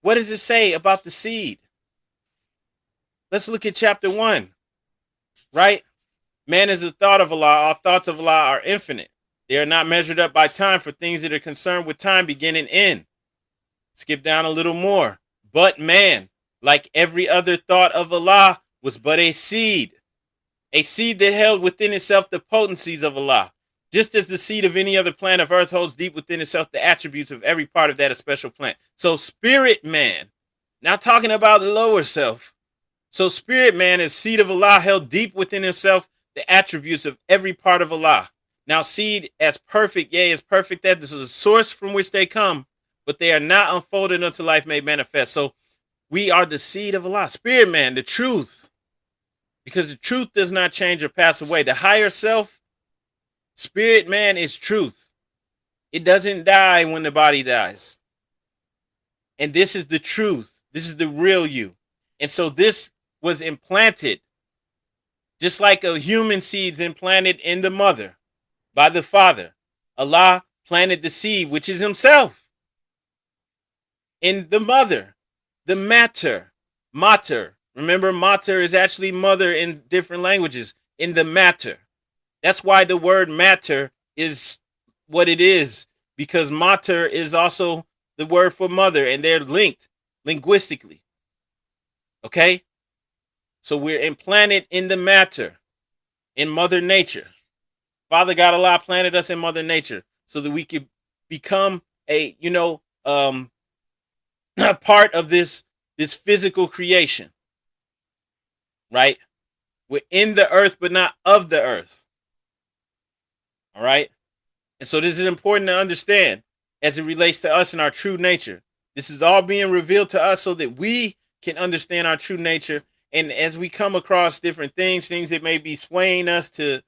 What does it say about the seed? Let's look at chapter 1, right? Man is the thought of Allah. All thoughts of Allah are infinite. They are not measured up by time, for things that are concerned with time begin and end. Skip down a little more. But man, like every other thought of Allah, was but a seed that held within itself the potencies of Allah, just as the seed of any other plant of earth holds deep within itself the attributes of every part of that special plant. So spirit man, not talking about the lower self. So spirit man is seed of Allah held deep within himself the attributes of every part of Allah. Now seed as perfect, yea, as perfect that this is a source from which they come, but they are not unfolded unto life made manifest. So we are the seed of Allah. Spirit man, the truth. Because the truth does not change or pass away. The higher self, spirit man, is truth. It doesn't die when the body dies. And this is the truth. This is the real you. And so this was implanted, just like a human seed's implanted in the mother by the father. Allah planted the seed, which is himself, in the mother, the mater. Remember, mater is actually mother in different languages, in the matter. That's why the word matter is what it is, because mater is also the word for mother, and they're linked linguistically. Okay? So we're implanted in the matter, in Mother Nature. Father God Allah planted us in Mother Nature so that we could become a part of this physical creation. Right? We're in the earth, but not of the earth. All right? And so this is important to understand as it relates to us and our true nature. This is all being revealed to us so that we can understand our true nature. And as we come across different things that may be swaying us to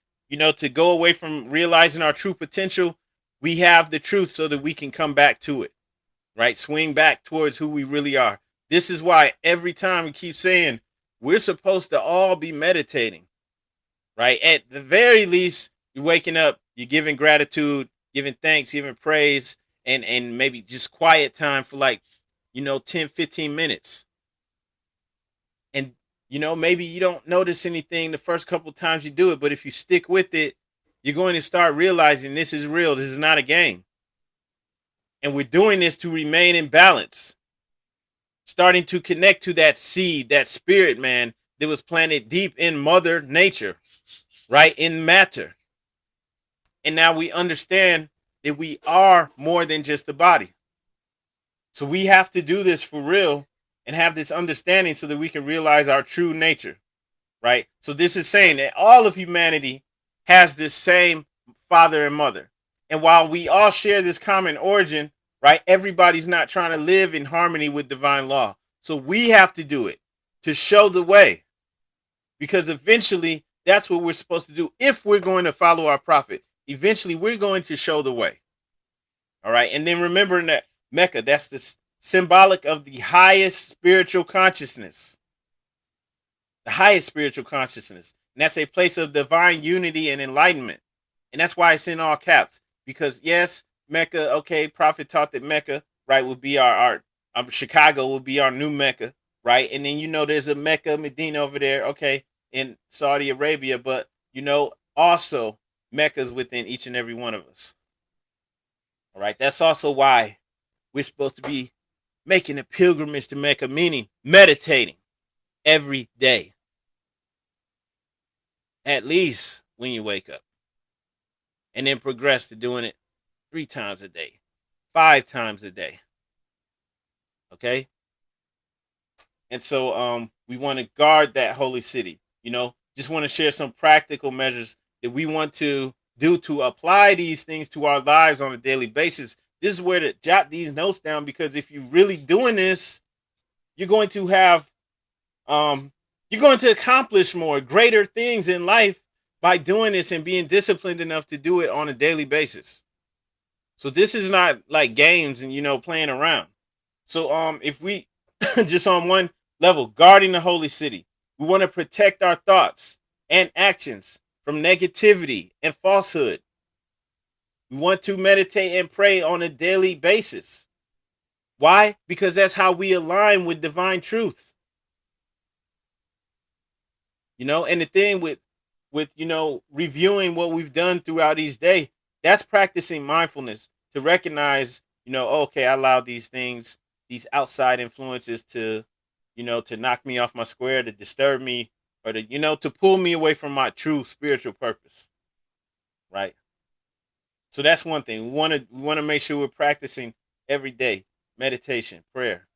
go away from realizing our true potential, we have the truth so that we can come back to it, right? Swing back towards who we really are. This is why every time we keep saying we're supposed to all be meditating, right? At the very least, you're waking up, you're giving gratitude, giving thanks, giving praise, and maybe just quiet time for 10, 15 minutes. And, maybe you don't notice anything the first couple times you do it, but if you stick with it, you're going to start realizing this is real. This is not a game. And we're doing this to remain in balance. Starting to connect to that seed, that spirit man that was planted deep in Mother Nature, right? In matter. And now we understand that we are more than just the body. So we have to do this for real and have this understanding so that we can realize our true nature, right? So this is saying that all of humanity has this same father and mother. And while we all share this common origin, right, everybody's not trying to live in harmony with divine law. So we have to do it to show the way, because eventually that's what we're supposed to do. If we're going to follow our prophet, eventually we're going to show the way. All right. And then remember that Mecca, that's the symbolic of the highest spiritual consciousness. The highest spiritual consciousness. And that's a place of divine unity and enlightenment. And that's why it's in all caps. Because yes, Mecca, okay, prophet taught that Mecca, right, would be our Chicago will be our new Mecca, right? And then there's a Mecca, Medina over there, okay, in Saudi Arabia, but also Mecca's within each and every one of us. All right, that's also why we're supposed to be making a pilgrimage to Mecca, meaning meditating every day. At least when you wake up. And then progress to doing it 3 times a day, 5 times a day. Okay? And so we want to guard that holy city. Just want to share some practical measures that we want to do to apply these things to our lives on a daily basis. This is where to jot these notes down, because if you're really doing this, you're going to have you're going to accomplish more greater things in life by doing this and being disciplined enough to do it on a daily basis. So this is not like games and playing around. So if we just on one level, guarding the holy city, we want to protect our thoughts and actions from negativity and falsehood. We want to meditate and pray on a daily basis. Why? Because that's how we align with divine truth. And the thing with reviewing what we've done throughout each day, that's practicing mindfulness to recognize, okay, I allowed these things these outside influences to, to knock me off my square, to disturb me, or to, to pull me away from my true spiritual purpose, right? So that's one thing. We want to make sure we're practicing every day meditation, prayer,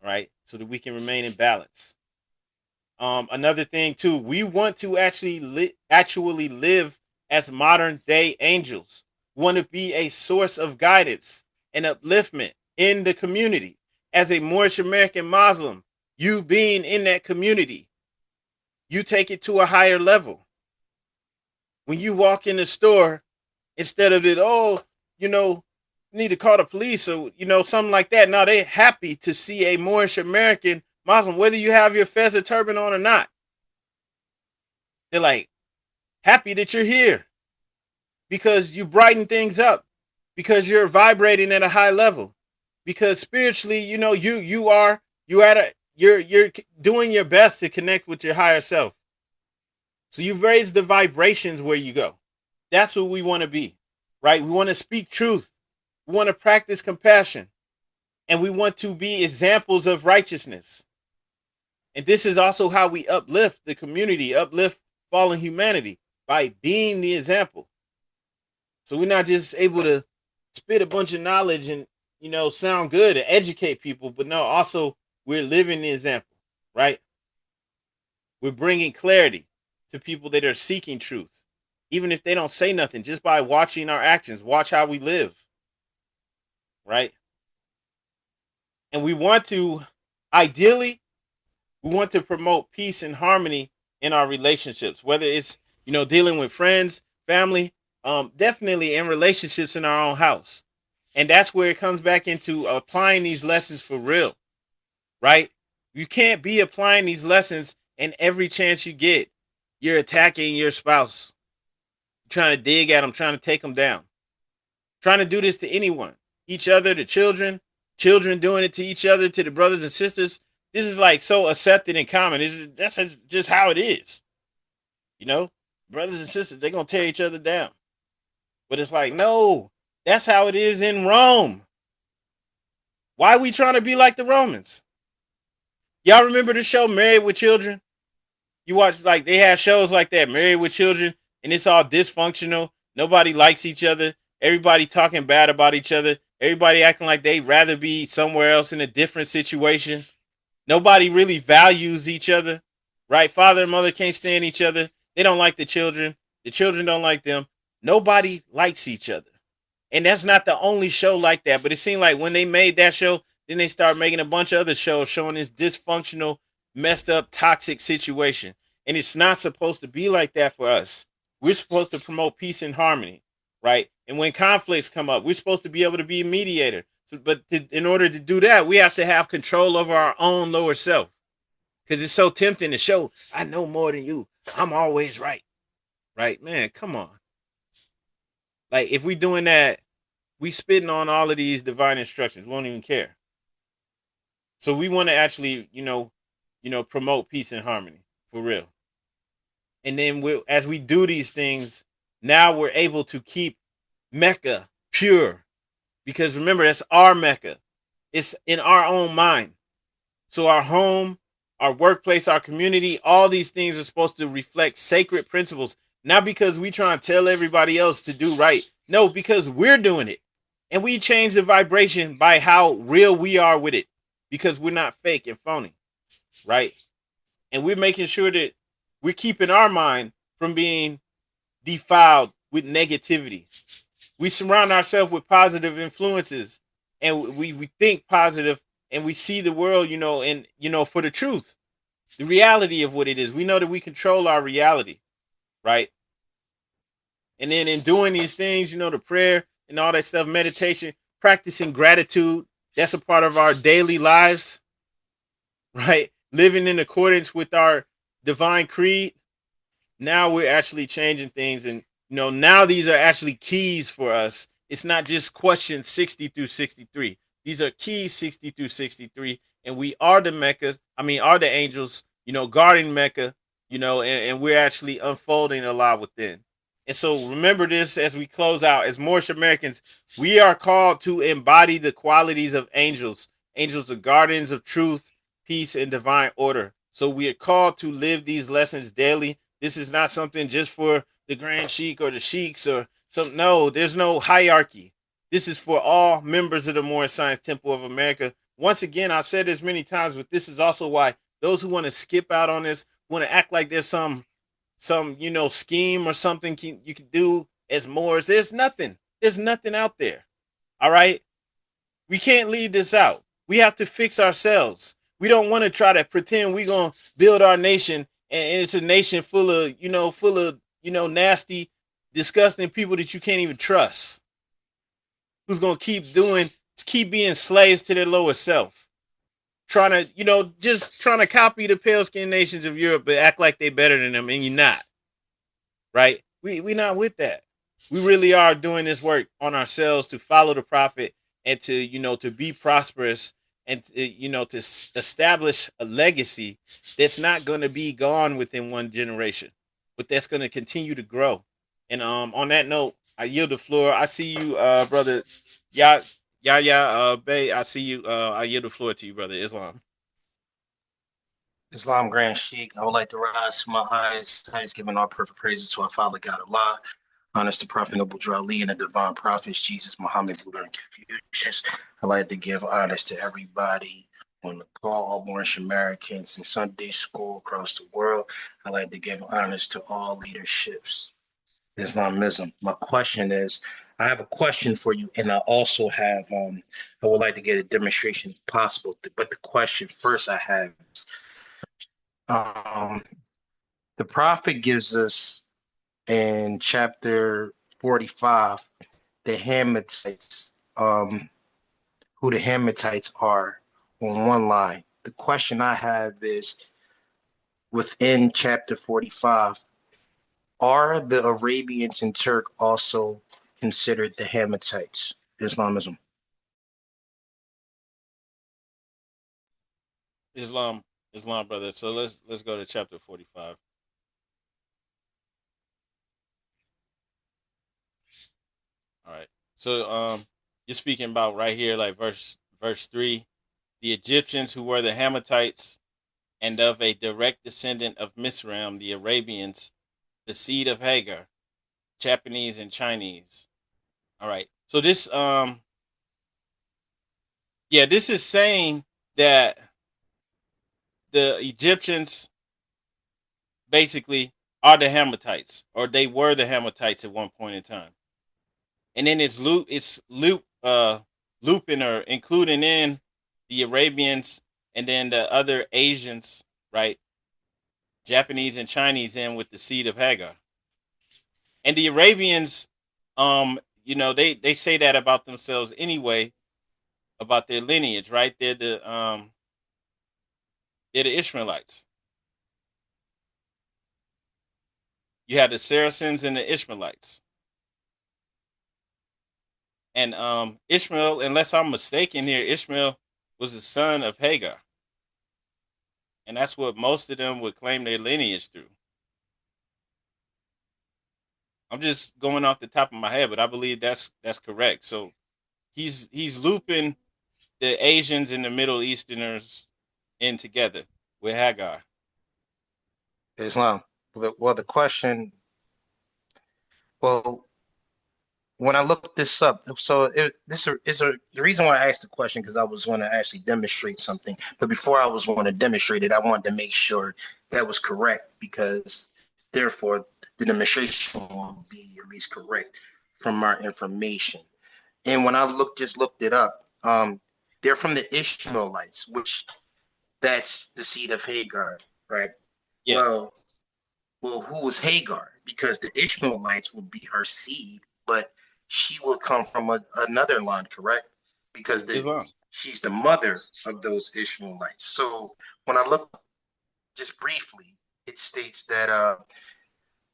right? So that we can remain in balance. Another thing too, we want to actually live as modern day angels. We want to be a source of guidance and upliftment in the community. As a Moorish American Muslim, you being in that community, you take it to a higher level. When you walk in the store, instead of it, oh, need to call the police or, something like that. No, they're happy to see a Moorish American Muslim, whether you have your fez or turban on or not. They're like, happy that you're here because you brighten things up, because you're vibrating at a high level, because spiritually, you're doing your best to connect with your higher self. So you've raised the vibrations where you go. That's what we want to be, right? We want to speak truth. We want to practice compassion, and we want to be examples of righteousness. And this is also how we uplift the community, uplift fallen humanity, by being the example. So we're not just able to spit a bunch of knowledge and, sound good and educate people, but no, also we're living the example, right? We're bringing clarity to people that are seeking truth, even if they don't say nothing, just by watching our actions, watch how we live, right? And we want to, ideally, we want to promote peace and harmony in our relationships, whether it's, dealing with friends, family, definitely in relationships in our own house. And that's where it comes back into applying these lessons for real, right? You can't be applying these lessons and every chance you get, you're attacking your spouse, trying to dig at them, trying to take them down, trying to do this to anyone, each other, to children doing it to each other, to the brothers and sisters. This is like so accepted and common. That's just how it is. Brothers and sisters, they're going to tear each other down. But it's like, no, that's how it is in Rome. Why are we trying to be like the Romans? Y'all remember the show Married with Children? You watch, like, they have shows like that, Married with Children, and it's all dysfunctional. Nobody likes each other. Everybody talking bad about each other. Everybody acting like they'd rather be somewhere else in a different situation. Nobody really values each other, right? Father and mother can't stand each other. They don't like the children. The children don't like them. Nobody likes each other. And that's not the only show like that. But it seemed like when they made that show, then they started making a bunch of other shows showing this dysfunctional, messed up, toxic situation. And it's not supposed to be like that for us. We're supposed to promote peace and harmony, right? And when conflicts come up, we're supposed to be able to be a mediator. In order to do that, we have to have control over our own lower self. Because it's so tempting to show, I know more than you. I'm always right. Right? Man, come on. Like, if we doing that, we spitting on all of these divine instructions. We won't even care. So we want to actually, promote peace and harmony for real. And then as we do these things, now we're able to keep Mecca pure. Because remember, that's our Mecca. It's in our own mind. So our home, our workplace, our community, all these things are supposed to reflect sacred principles. Not because we try and tell everybody else to do right. No, because we're doing it. And we change the vibration by how real we are with it. Because we're not fake and phony. Right? And we're making sure that we're keeping our mind from being defiled with negativity. We surround ourselves with positive influences. And we think positive. And we see the world, for the truth. The reality of what it is. We know that we control our reality. Right? And then in doing these things, the prayer and all that stuff, meditation, practicing gratitude, that's a part of our daily lives, right? Living in accordance with our divine creed. Now we're actually changing things. And, now these are actually keys for us. It's not just questions 60 through 63. These are keys 60 through 63. And we are the are the angels, guarding Mecca, and we're actually unfolding a lot within. And so remember this as we close out. As Moorish Americans, we are called to embody the qualities of angels. Angels are guardians of truth, peace, and divine order. So we are called to live these lessons daily. This is not something just for the Grand Sheik or the Sheiks or some. No, there's no hierarchy. This is for all members of the Moorish Science Temple of America. Once again, I've said this many times, but this is also why those who want to skip out on this, want to act like there's some scheme or something you can do as Moors. There's nothing. There's nothing out there. All right. We can't leave this out. We have to fix ourselves. We don't want to try to pretend we're going to build our nation and it's a nation full of, nasty, disgusting people that you can't even trust. Who's going to keep being slaves to their lower self. Trying to copy the pale skinned nations of Europe, but act like they're better than them, and you're not. Right? We not with that. We really are doing this work on ourselves to follow the prophet and to be prosperous and to establish a legacy that's not going to be gone within one generation, but that's going to continue to grow. And on that note, I yield the floor. I see you, brother. Bay. I see you. I yield the floor to you, brother Islam. Islam Grand Sheik, I would like to rise to my highest, giving all perfect praises to our Father God Allah, honors to Prophet Noble Ali and the divine prophets, Jesus, Muhammad, Buddha, and Confucius. I'd like to give honors to everybody on the call, all Moorish Americans in Sunday school across the world. I'd like to give honors to all leaderships, Islamism. My question is, I have a question for you, and I also have, I would like to get a demonstration if possible. But the question first I have is, the prophet gives us in chapter 45 the Hammetites, who the Hammetites are on one line. The question I have is, within chapter 45, are the Arabians and Turk also considered the Hammetites, Islamism? Islam, brother. So let's go to chapter 45. All right. So you're speaking about right here, like verse 3. The Egyptians who were the Hammetites and of a direct descendant of Mizraim, the Arabians, the seed of Hagar, Japanese and Chinese. All right. So this this is saying that the Egyptians basically are the Hammetites, or they were the Hammetites at one point in time. And then looping or including in the Arabians and then the other Asians, right? Japanese and Chinese in with the seed of Hagar. And the Arabians, they say that about themselves anyway, about their lineage, right? They're the Ishmaelites. You have the Saracens and the Ishmaelites. And Ishmael, unless I'm mistaken here, Ishmael was the son of Hagar. And that's what most of them would claim their lineage through. I'm just going off the top of my head, but I believe that's correct. So he's looping the Asians and the Middle Easterners in together with Hagar. Islam. Well, the question, well, when I looked this up, so the reason why I asked the question, because I was going to actually demonstrate something. But before I was going to demonstrate it, I wanted to make sure that was correct, because therefore the demonstration will be at least correct from our information. And when I looked it up, they're from the Ishmaelites, which that's the seed of Hagar, right? Yeah. Well, who was Hagar? Because the Ishmaelites would be her seed, but she would come from another line, correct? Because she's the mother of those Ishmaelites. So when I look just briefly, it states that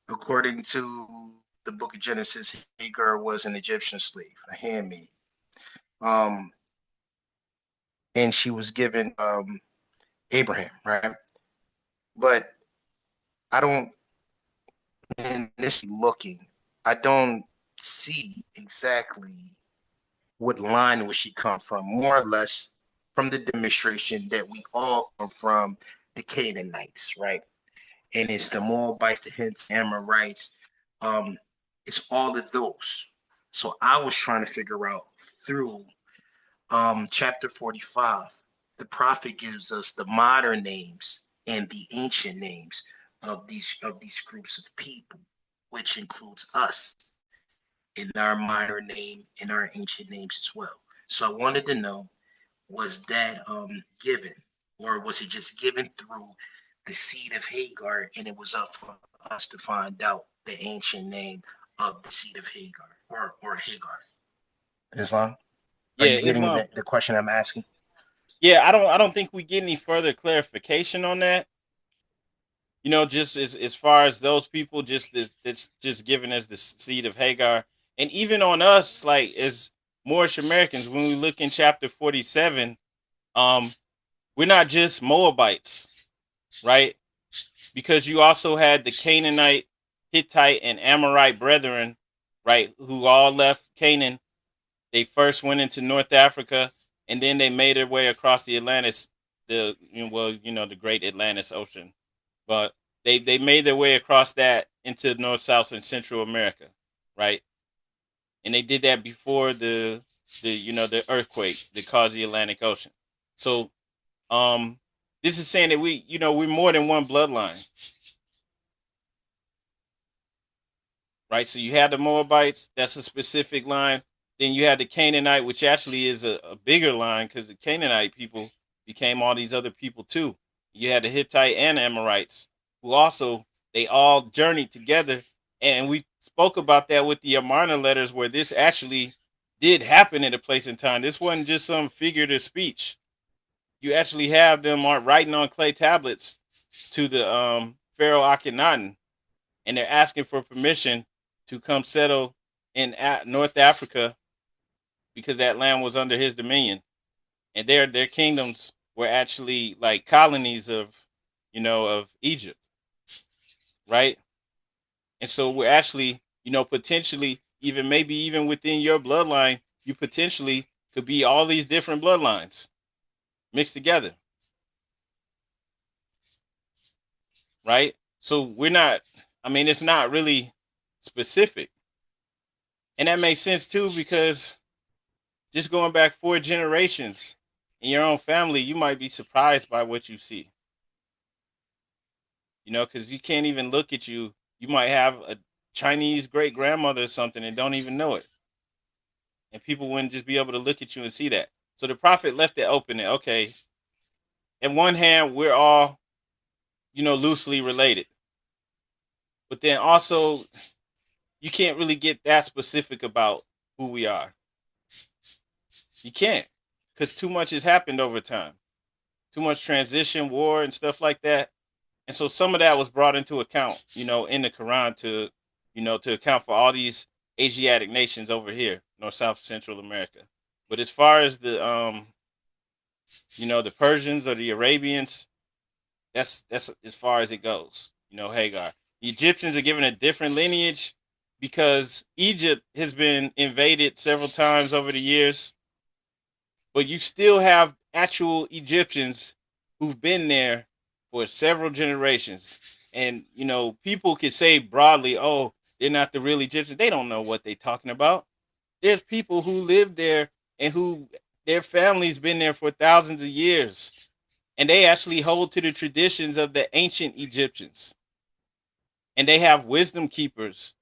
according to the book of Genesis, Hagar was an Egyptian slave, a handmaid. And she was given Abraham, right? But I don't, and this looking, I don't see exactly what line would she come from. More or less from the demonstration that we all come from the Canaanites, right? And it's the Moabites, the Hittites, Amorites. Um, it's all of those. So I was trying to figure out through chapter 45, the prophet gives us the modern names and the ancient names of these groups of people, which includes us in our modern name and our ancient names as well. So I wanted to know, was that given, or was it just given through the seed of Hagar, and it was up for us to find out the ancient name of the seed of Hagar, or Hagar? Islam? Are Yeah, you getting Islam. the question I'm asking? Yeah, I don't think we get any further clarification on that. Just as far as those people, it's just giving us the seed of Hagar, and even on us, like as Moorish Americans, when we look in chapter 47, um, we're not just Moabites, right? Because you also had the Canaanite, Hittite, and Amorite brethren, right, who all left Canaan. They first went into North Africa, and then they made their way across the Atlantis, the Great Atlantis Ocean. But they made their way across that into North, South, and Central America, right? And they did that before the earthquake that caused the Atlantic Ocean. So um, this is saying that we're more than one bloodline, right? So you had the Moabites, that's a specific line. Then you had the Canaanite, which actually is a bigger line because the Canaanite people became all these other people too. You had the Hittite and Amorites, who also they all journeyed together, and we spoke about that with the Amarna letters, where this actually did happen at a place in time. This wasn't just some figurative speech. You actually have them writing on clay tablets to the Pharaoh Akhenaten, and they're asking for permission to come settle in North Africa because that land was under his dominion, and their kingdoms were actually like colonies of Egypt, right? And so we're actually potentially even maybe even within your bloodline, you potentially could be all these different bloodlines mixed together, right? So we're not. I mean, it's not really specific, and that makes sense too because just going back 4 generations in your own family, you might be surprised by what you see. Because you can't even look at you. You might have a Chinese great grandmother or something and don't even know it. And people wouldn't just be able to look at you and see that. So the prophet left it open. And, okay, in one hand, we're all, loosely related. But then also, you can't really get that specific about who we are. You can't. Because too much has happened over time. Too much transition, war, and stuff like that. And so some of that was brought into account, in the Quran to account for all these Asiatic nations over here, North, South, Central America. But as far as the Persians or the Arabians, that's as far as it goes. Hagar. The Egyptians are given a different lineage because Egypt has been invaded several times over the years, but you still have actual Egyptians who've been there for several generations. And, people can say broadly, oh, they're not the real Egyptians. They don't know what they're talking about. There's people who live there and who their families been there for thousands of years. And they actually hold to the traditions of the ancient Egyptians. And they have wisdom keepers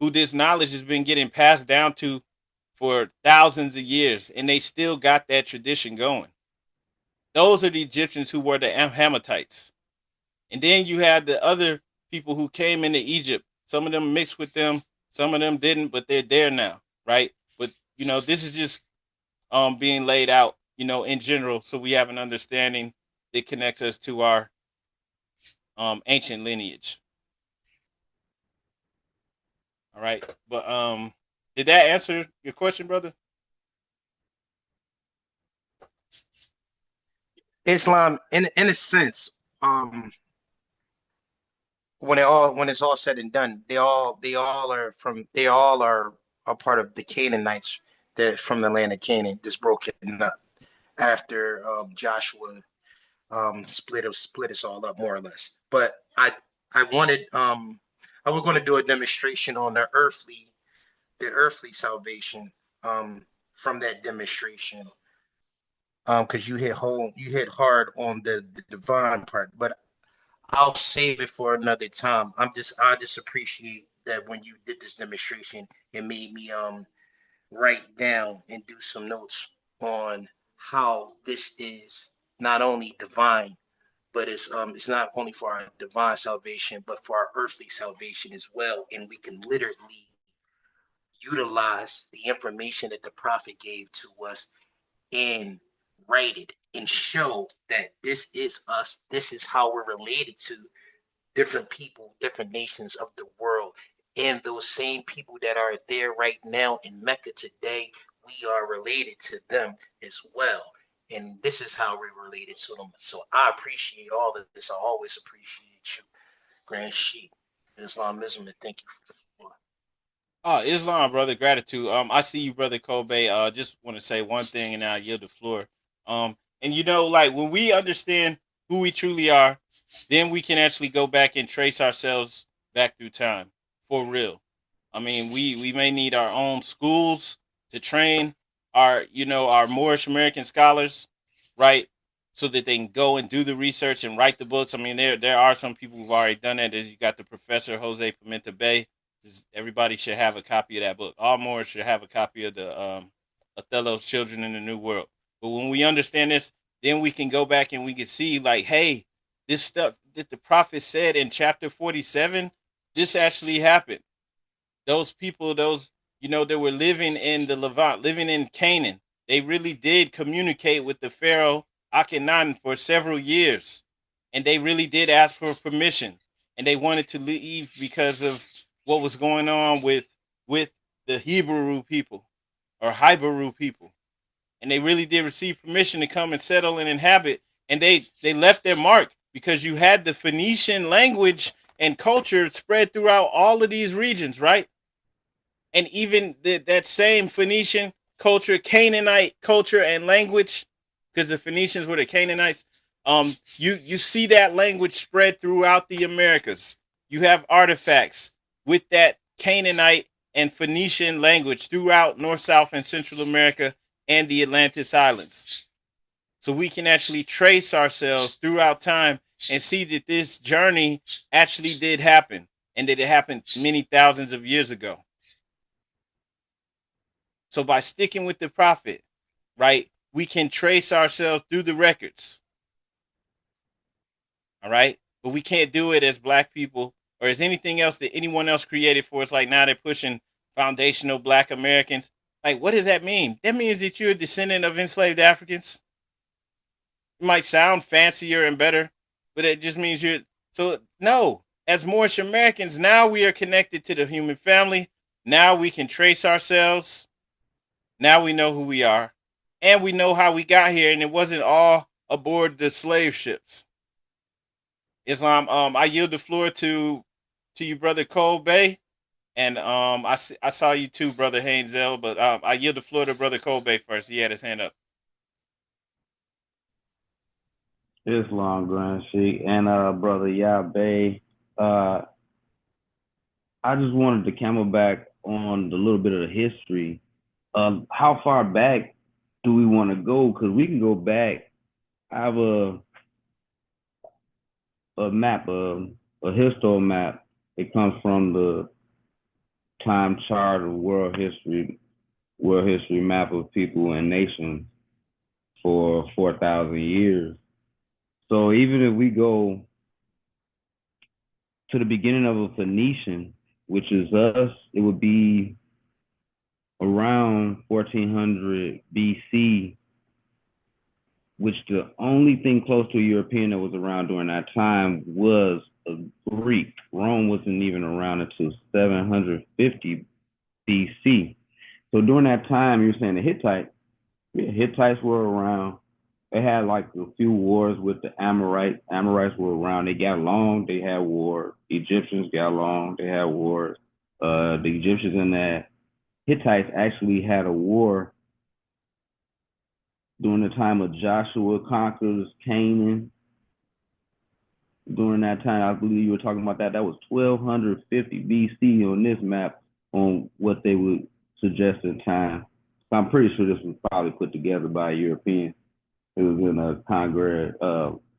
who this knowledge has been getting passed down to for thousands of years. And they still got that tradition going. Those are the Egyptians who were the Hammatites. And then you had the other people who came into Egypt. Some of them mixed with them, some of them didn't, but they're there now, right? But this is just being laid out, in general, so we have an understanding that connects us to our ancient lineage. All right, but did that answer your question, brother? Islam, in a sense, um, when it's all said and done, they all are a part of the Canaanites that from the land of Canaan, just broken up after Joshua split us all up more or less. But I wanted I was going to do a demonstration on the earthly salvation from that demonstration because you hit hard on the divine part, but I'll save it for another time. I just appreciate that when you did this demonstration, it made me write down and do some notes on how this is not only divine, but it's not only for our divine salvation, but for our earthly salvation as well. And we can literally utilize the information that the prophet gave to us and write it and show that this is us. This is how we're related to different people, different nations of the world. And those same people that are there right now in Mecca today, we are related to them as well. And this is how we're related to them. So I appreciate all of this. I always appreciate you, Grand Sheik, Islamism, and thank you for the floor. Islam, brother, gratitude. I see you, brother Kobe. Just want to say one thing, and I yield the floor. And like when we understand who we truly are, then we can actually go back and trace ourselves back through time for real. I mean, we may need our own schools to train our Moorish American scholars, right? So that they can go and do the research and write the books. I mean, there are some people who've already done that. As you got the professor Jose Pimenta Bay. Everybody should have a copy of that book. All Moors should have a copy of the Othello's Children in the New World. But when we understand this, then we can go back and we can see, like, hey, this stuff that the prophet said in chapter 47, this actually happened. Those people, that were living in the Levant, living in Canaan, they really did communicate with the Pharaoh Akhenaten for several years. And they really did ask for permission. And they wanted to leave because of what was going on with the Hebrew people or Hyberu people. And they really did receive permission to come and settle and inhabit. And they left their mark because you had the Phoenician language and culture spread throughout all of these regions, right? And even that same Phoenician culture, Canaanite culture and language, because the Phoenicians were the Canaanites, you see that language spread throughout the Americas. You have artifacts with that Canaanite and Phoenician language throughout North, South, and Central America and the Atlantis Islands. So we can actually trace ourselves throughout time and see that this journey actually did happen and that it happened many thousands of years ago. So by sticking with the prophet, right, we can trace ourselves through the records. All right? But we can't do it as black people or as anything else that anyone else created for us. Like now they're pushing foundational black Americans. Like, what does that mean? That means that you're a descendant of enslaved Africans. It might sound fancier and better, but it just means you're. So, no, as Moorish Americans, now we are connected to the human family. Now we can trace ourselves. Now we know who we are. And we know how we got here, and it wasn't all aboard the slave ships. Islam, I yield the floor to you, brother Cole Bay, and I saw you too, brother Hainzel, but I yield the floor to brother Cole Bay first. He had his hand up. Islam, Grand Sheik, and brother Yah Bay. I just wanted to camelback on the little bit of the history. How far back do we want to go? Because we can go back. I have a map, a histo map. It comes from the time chart of world history map of people and nations for 4,000 years. So even if we go to the beginning of a Phoenician, which is us, it would be around 1400 BC, which the only thing close to a European that was around during that time was a Greek. Rome wasn't even around until 750 BC. So during that time, you're saying the Hittites were around. They had like a few wars with the Amorites. Amorites were around. They got along. They had war. Egyptians got along. They had wars. The Egyptians and the Hittites actually had a war during the time of Joshua conquers Canaan. During that time, I believe you were talking about that. That was 1250 BC on this map on what they would suggest at the time. So I'm pretty sure this was probably put together by a European. It was in a Congress,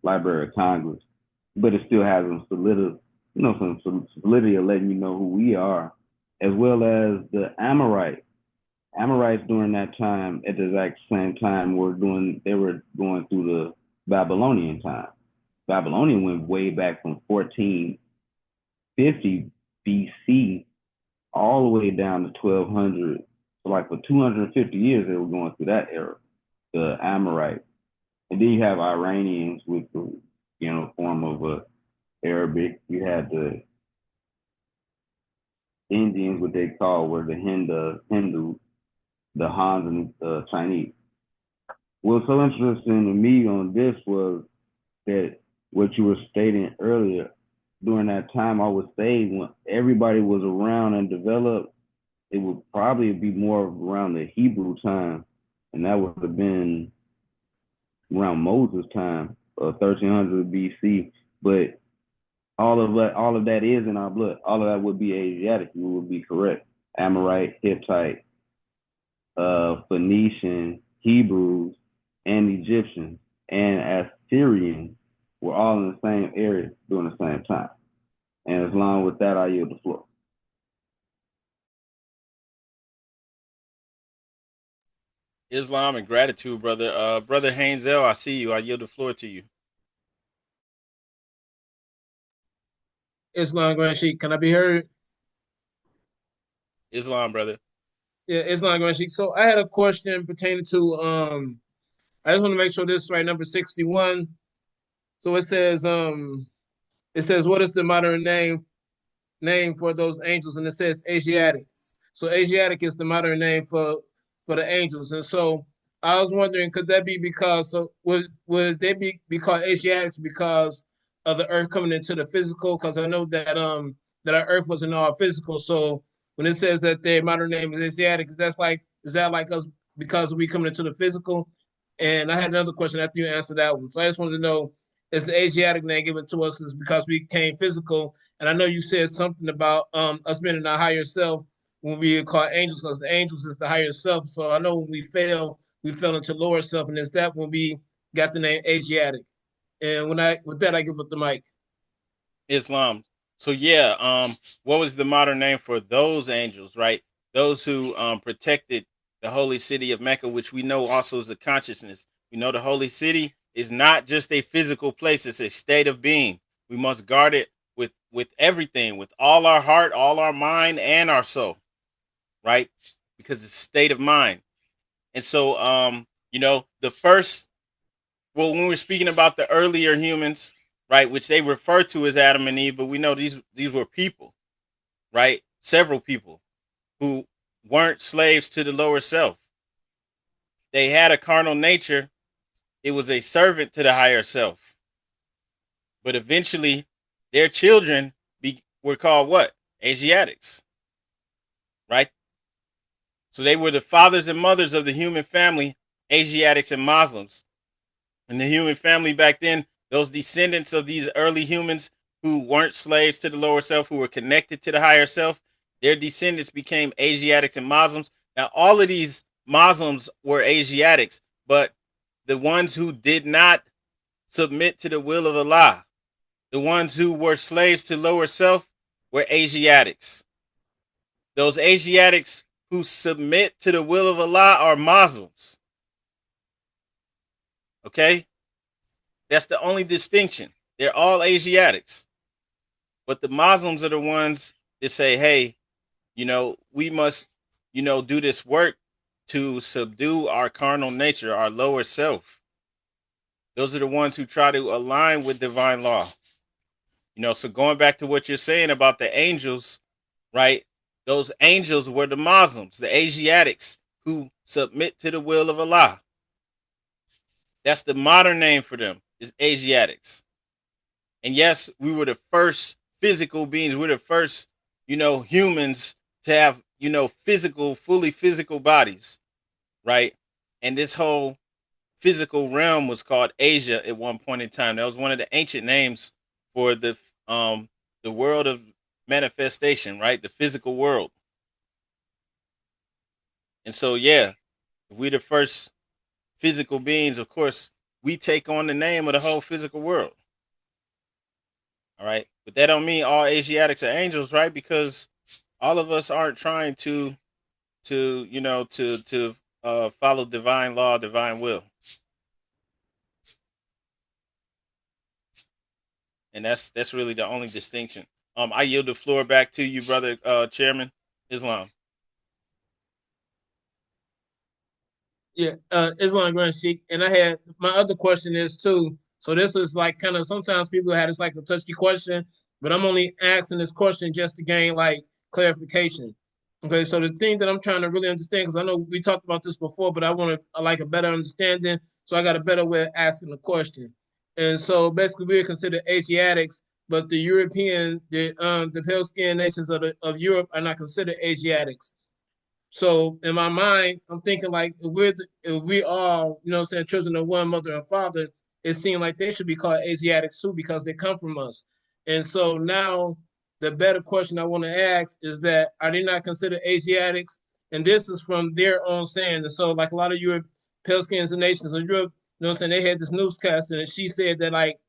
Library of Congress, but it still has some solidity, some solidity of letting you know who we are, as well as the Amorites. Amorites during that time, at the exact same time, they were going through the Babylonian time. Babylonian went way back from 1450 BC all the way down to 1200. So like for 250 years, they were going through that era, the Amorites. And then you have Iranians with the, form of Arabic. You had the Indians, what they call were the Hindu, the Hans and the Chinese. What's so interesting to me on this was that what you were stating earlier, during that time, I would say when everybody was around and developed, it would probably be more around the Hebrew time, and that would have been around Moses' time, 1300 BC. But all of that is in our blood. All of that would be Asiatic. You would be correct. Amorite, Hittite, Phoenician, Hebrews, and Egyptians, and Assyrians were all in the same area during the same time. And as long with that, I yield the floor. Islam and gratitude, brother. Brother Hainzel, I see you. I yield the floor to you. Islam Grand Sheik, can I be heard? Islam, brother. Yeah, Islam Grand Sheik. So I had a question pertaining to I just want to make sure this is right, number 61. So it says what is the modern name for those angels? And it says Asiatic. So Asiatic is the modern name for the angels. And so I was wondering, could that be because would they be called Asiatics because of the earth coming into the physical? Because I know that our earth wasn't all physical. So when it says that their modern name is Asiatic, is that like us because we coming into the physical? And I had another question after you answered that one. So I just wanted to know, is the Asiatic name given to us is because we came physical? And I know you said something about us being in our higher self when we call angels, because the angels is the higher self. So I know when we fell into lower self, and is that when we got the name Asiatic? And with that, I give up the mic. Islam. So yeah, what was the modern name for those angels, right? Those who protected the holy city of Mecca, which we know also is a consciousness. We know the holy city is not just a physical place, it's a state of being. We must guard it with everything, with all our heart, all our mind, and our soul, right? Because it's a state of mind. And so the first, well, when we're speaking about the earlier humans, right, which they refer to as Adam and Eve, but we know these were people, right? Several people who weren't slaves to the lower self. They had a carnal nature. It was a servant to the higher self. But eventually, their children were called what? Asiatics, right? So they were the fathers and mothers of the human family, Asiatics and Muslims. And the human family back then, those descendants of these early humans who weren't slaves to the lower self, who were connected to the higher self, their descendants became Asiatics and Muslims. Now, all of these Muslims were Asiatics, but the ones who did not submit to the will of Allah, the ones who were slaves to lower self, were Asiatics. Those Asiatics who submit to the will of Allah are Muslims. Okay? That's the only distinction. They're all Asiatics. But the Muslims are the ones that say, hey, we must, do this work to subdue our carnal nature, our lower self. Those are the ones who try to align with divine law. So going back to what you're saying about the angels, right? Those angels were the Muslims, the Asiatics who submit to the will of Allah. That's the modern name for them, is Asiatics. And yes, we were the first physical beings. We're the first, humans to have, physical, fully physical bodies, right? And this whole physical realm was called Asia at one point in time. That was one of the ancient names for the world of manifestation, right? The physical world. And so, yeah, if we're the first physical beings, of course, we take on the name of the whole physical world. All right. But that don't mean all Asiatics are angels, right? Because all of us aren't trying to follow divine law, divine will. And that's really the only distinction. I yield the floor back to you, brother Chairman Islam. Yeah, Islam Grand Sheik. And I had my other question is too. So this is like kind of sometimes people had it's like a touchy question, but I'm only asking this question just to gain like clarification. Okay, so the thing that I'm trying to really understand, because I know we talked about this before, but I want to like a better understanding, so I got a better way of asking the question. And so basically, we are considered Asiatics, but the pale skinned nations of Europe are not considered Asiatics. So in my mind, I'm thinking like if we are, saying children of one mother and father, it seems like they should be called Asiatics too because they come from us. And so now the better question I want to ask is that are they not considered Asiatics? And this is from their own saying. And so like a lot of Europe, pale skins and nations of Europe, saying they had this newscaster and she said that like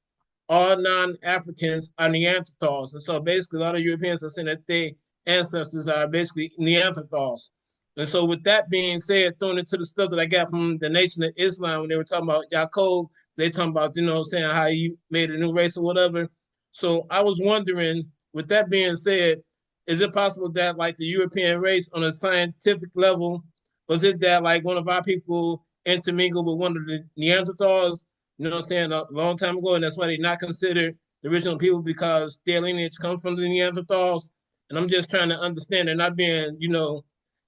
all non-Africans are Neanderthals. And so basically a lot of Europeans are saying that their ancestors are basically Neanderthals. And so, with that being said, thrown into the stuff that I got from the Nation of Islam when they were talking about Yaakov, they talking about, saying how he made a new race or whatever. So, I was wondering, with that being said, is it possible that, like, the European race on a scientific level, was it that, like, one of our people intermingled with one of the Neanderthals, a long time ago, and that's why they're not considered the original people because their lineage comes from the Neanderthals? And I'm just trying to understand and not being,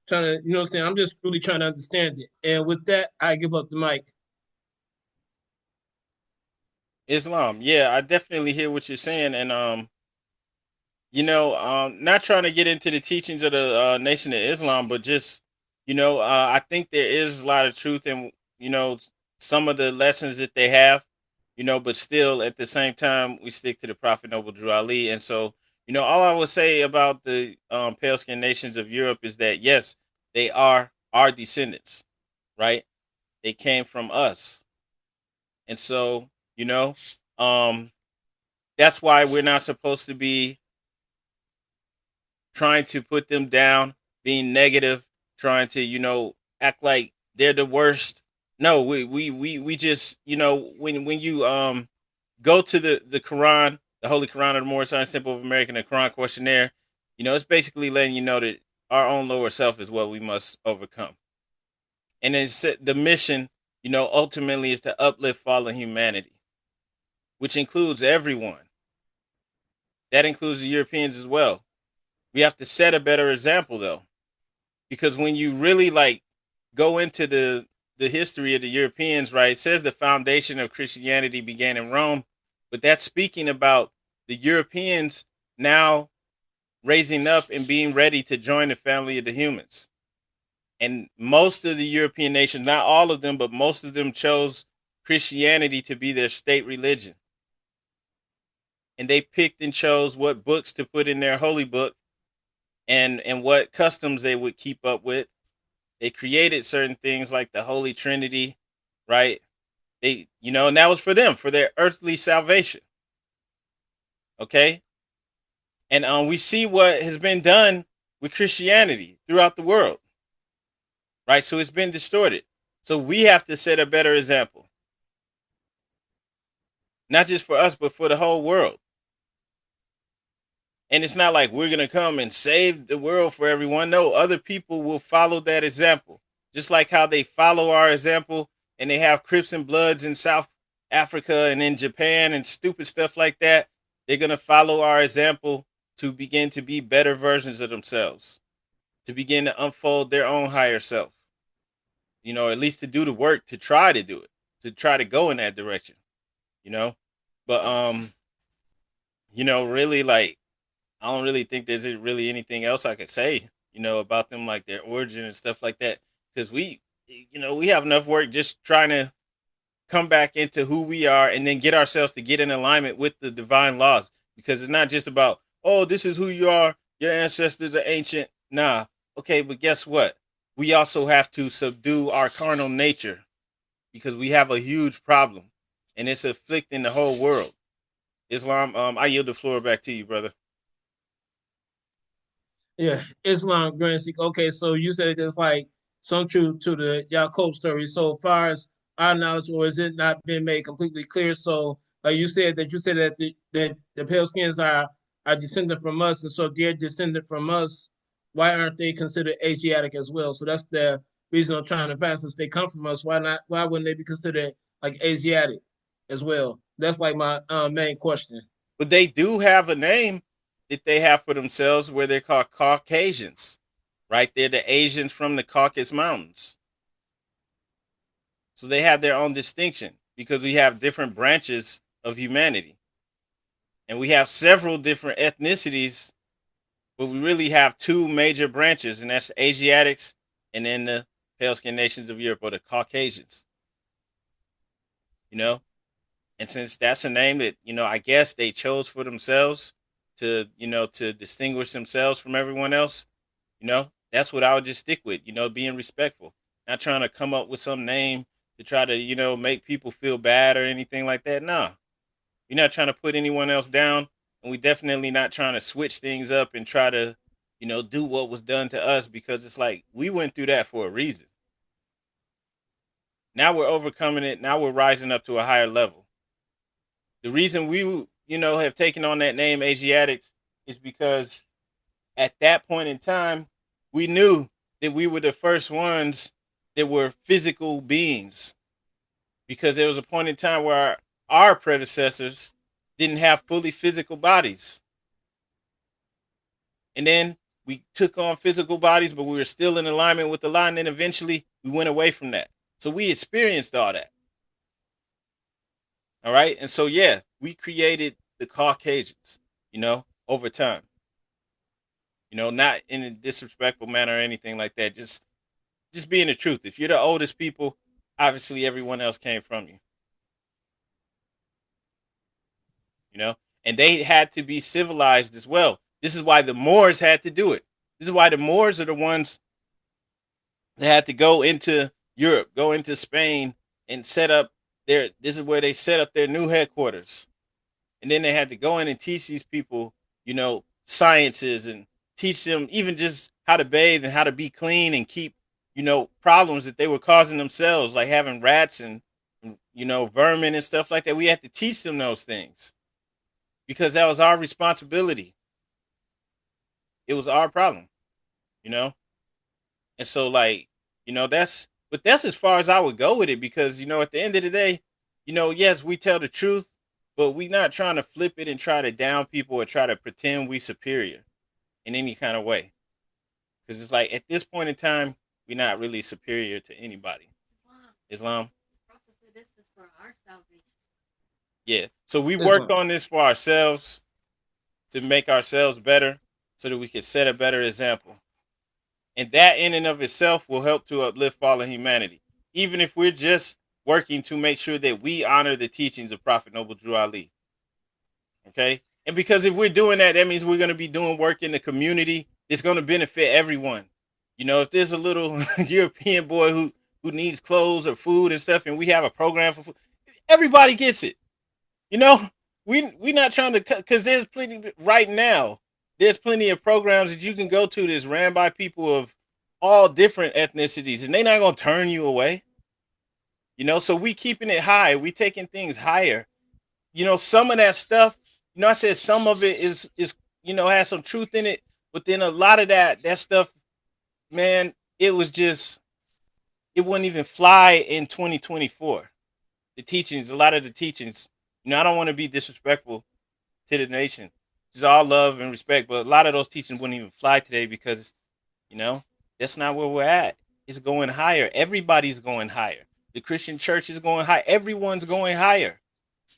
trying to, I'm just really trying to understand it. And with that, I give up the mic. Islam. Yeah, I definitely hear what you're saying. And not trying to get into the teachings of the Nation of Islam, but just, I think there is a lot of truth in, some of the lessons that they have, but still at the same time, we stick to the Prophet Noble Drew Ali. And so, all I would say about the pale skinned nations of Europe is that, yes, they are our descendants, right? They came from us. And so, um, that's why we're not supposed to be trying to put them down, being negative, trying to, act like they're the worst. No, we just, when you go to the Quran, the Holy Quran of the Moorish Temple of American, the Koran Questionnaire, it's basically letting you know that our own lower self is what we must overcome. And it's the mission, ultimately is to uplift fallen humanity, which includes everyone. That includes the Europeans as well. We have to set a better example though, because when you really like go into the history of the Europeans, right, it says the foundation of Christianity began in Rome, but that's speaking about the Europeans now raising up and being ready to join the family of the humans. And most of the European nations, not all of them, but most of them chose Christianity to be their state religion. And they picked and chose what books to put in their holy book and what customs they would keep up with. They created certain things like the Holy Trinity, right? They, and that was for them, for their earthly salvation. Okay? And we see what has been done with Christianity throughout the world, right? So it's been distorted. So we have to set a better example, not just for us, but for the whole world. And it's not like we're going to come and save the world for everyone. No, other people will follow that example. Just like how they follow our example and they have Crips and Bloods in South Africa and in Japan and stupid stuff like that. They're going to follow our example to begin to be better versions of themselves, to begin to unfold their own higher self, at least to do the work, to try to do it. to try to go in that direction, But really, like, I don't really think there's really anything else I could say, about them, like their origin and stuff like that, because we have enough work just trying to come back into who we are and then get ourselves to get in alignment with the divine laws, because it's not just about, oh, this is who you are, your ancestors are ancient. Nah, okay, but guess what? We also have to subdue our carnal nature, because we have a huge problem and it's afflicting the whole world. Islam, I yield the floor back to you, brother. Yeah, Islam, Grand Sikh. Okay, so you said it's like some truth to the Yaakov story. So far as our knowledge, or is it not been made completely clear? So, like you said that the pale skins are descended from us, and so they're descended from us. Why aren't they considered Asiatic as well? So that's the reason I'm trying to find. Since they come from us, why not? Why wouldn't they be considered like Asiatic as well? That's like my main question. But they do have a name that they have for themselves, where they're called Caucasians, right? They're the Asians from the Caucasus Mountains. So they have their own distinction, because we have different branches of humanity. And we have several different ethnicities, but we really have two major branches, and that's the Asiatics and then the pale skinned nations of Europe, or the Caucasians. You know? And since that's a name that, I guess they chose for themselves to, to distinguish themselves from everyone else, that's what I would just stick with, being respectful. Not trying to come up with some name to try to, make people feel bad or anything like that. Nah. We're not trying to put anyone else down. And we definitely not trying to switch things up and try to, do what was done to us, because it's like we went through that for a reason. Now we're overcoming it. Now we're rising up to a higher level. The reason we, have taken on that name Asiatics is because at that point in time, we knew that we were the first ones that were physical beings, because there was a point in time where our predecessors didn't have fully physical bodies. And then we took on physical bodies, but we were still in alignment with the law. And then eventually we went away from that. So we experienced all that. All right. And so, yeah, we created the Caucasians, over time. Not in a disrespectful manner or anything like that. Just being the truth. If you're the oldest people, obviously everyone else came from you. And they had to be civilized as well. This is why the Moors had to do it. This is why the Moors are the ones that had to go into Europe, go into Spain, and set up this is where they set up their new headquarters. And then they had to go in and teach these people, sciences, and teach them even just how to bathe and how to be clean and keep, problems that they were causing themselves, like having rats and, vermin and stuff like that. We had to teach them those things, because that was our responsibility. It was our problem, And so, like, that's as far as I would go with it, because, at the end of the day, yes, we tell the truth, but we not trying to flip it and try to down people or try to pretend we superior in any kind of way. Because it's like, at this point in time, we're not really superior to anybody. Islam. This is for our salvation. Yeah. So we worked on this for ourselves, to make ourselves better, so that we can set a better example. And that in and of itself will help to uplift fallen humanity. Even if we're just working to make sure that we honor the teachings of Prophet Noble Drew Ali. Okay? And because if we're doing that, that means we're going to be doing work in the community. It's going to benefit everyone. If there's a little European boy who needs clothes or food and stuff, and we have a program for food, everybody gets it. We're not trying to cut, because there's plenty right now. There's plenty of programs that you can go to that's ran by people of all different ethnicities, and they're not going to turn you away. So we keeping it high. We taking things higher. Some of that stuff, I said some of it is has some truth in it, but then a lot of that stuff, man, it wouldn't even fly in 2024. The teachings, a lot of the teachings, I don't want to be disrespectful to the nation. Just all love and respect, but a lot of those teachings wouldn't even fly today, because, that's not where we're at. It's going higher. Everybody's going higher. The Christian church is going high. Everyone's going higher.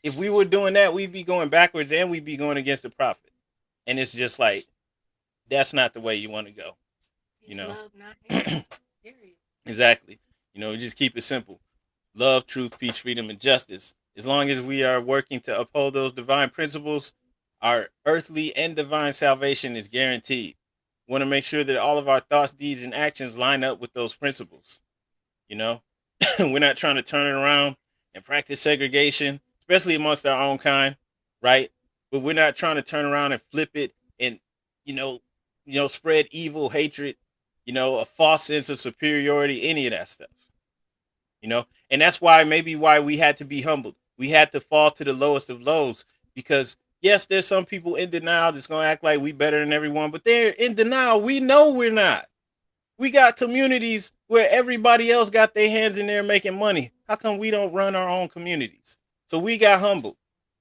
If we were doing that, we'd be going backwards and we'd be going against the prophet. And it's just like, that's not the way you want to go. You know? Love, not hate. Exactly. You know, just keep it simple. Love, truth, peace, freedom, and justice. As long as we are working to uphold those divine principles, our earthly and divine salvation is guaranteed. We want to make sure that all of our thoughts, deeds, and actions line up with those principles. You know, we're not trying to turn it around and practice segregation, especially amongst our own kind, right? But we're not trying to turn around and flip it and, spread evil, hatred, a false sense of superiority, any of that stuff. And that's why we had to be humbled. We had to fall to the lowest of lows because yes, there's some people in denial that's going to act like we better than everyone, but they're in denial. We know we're not. We got communities where everybody else got their hands in there making money. How come we don't run our own communities? So we got humbled.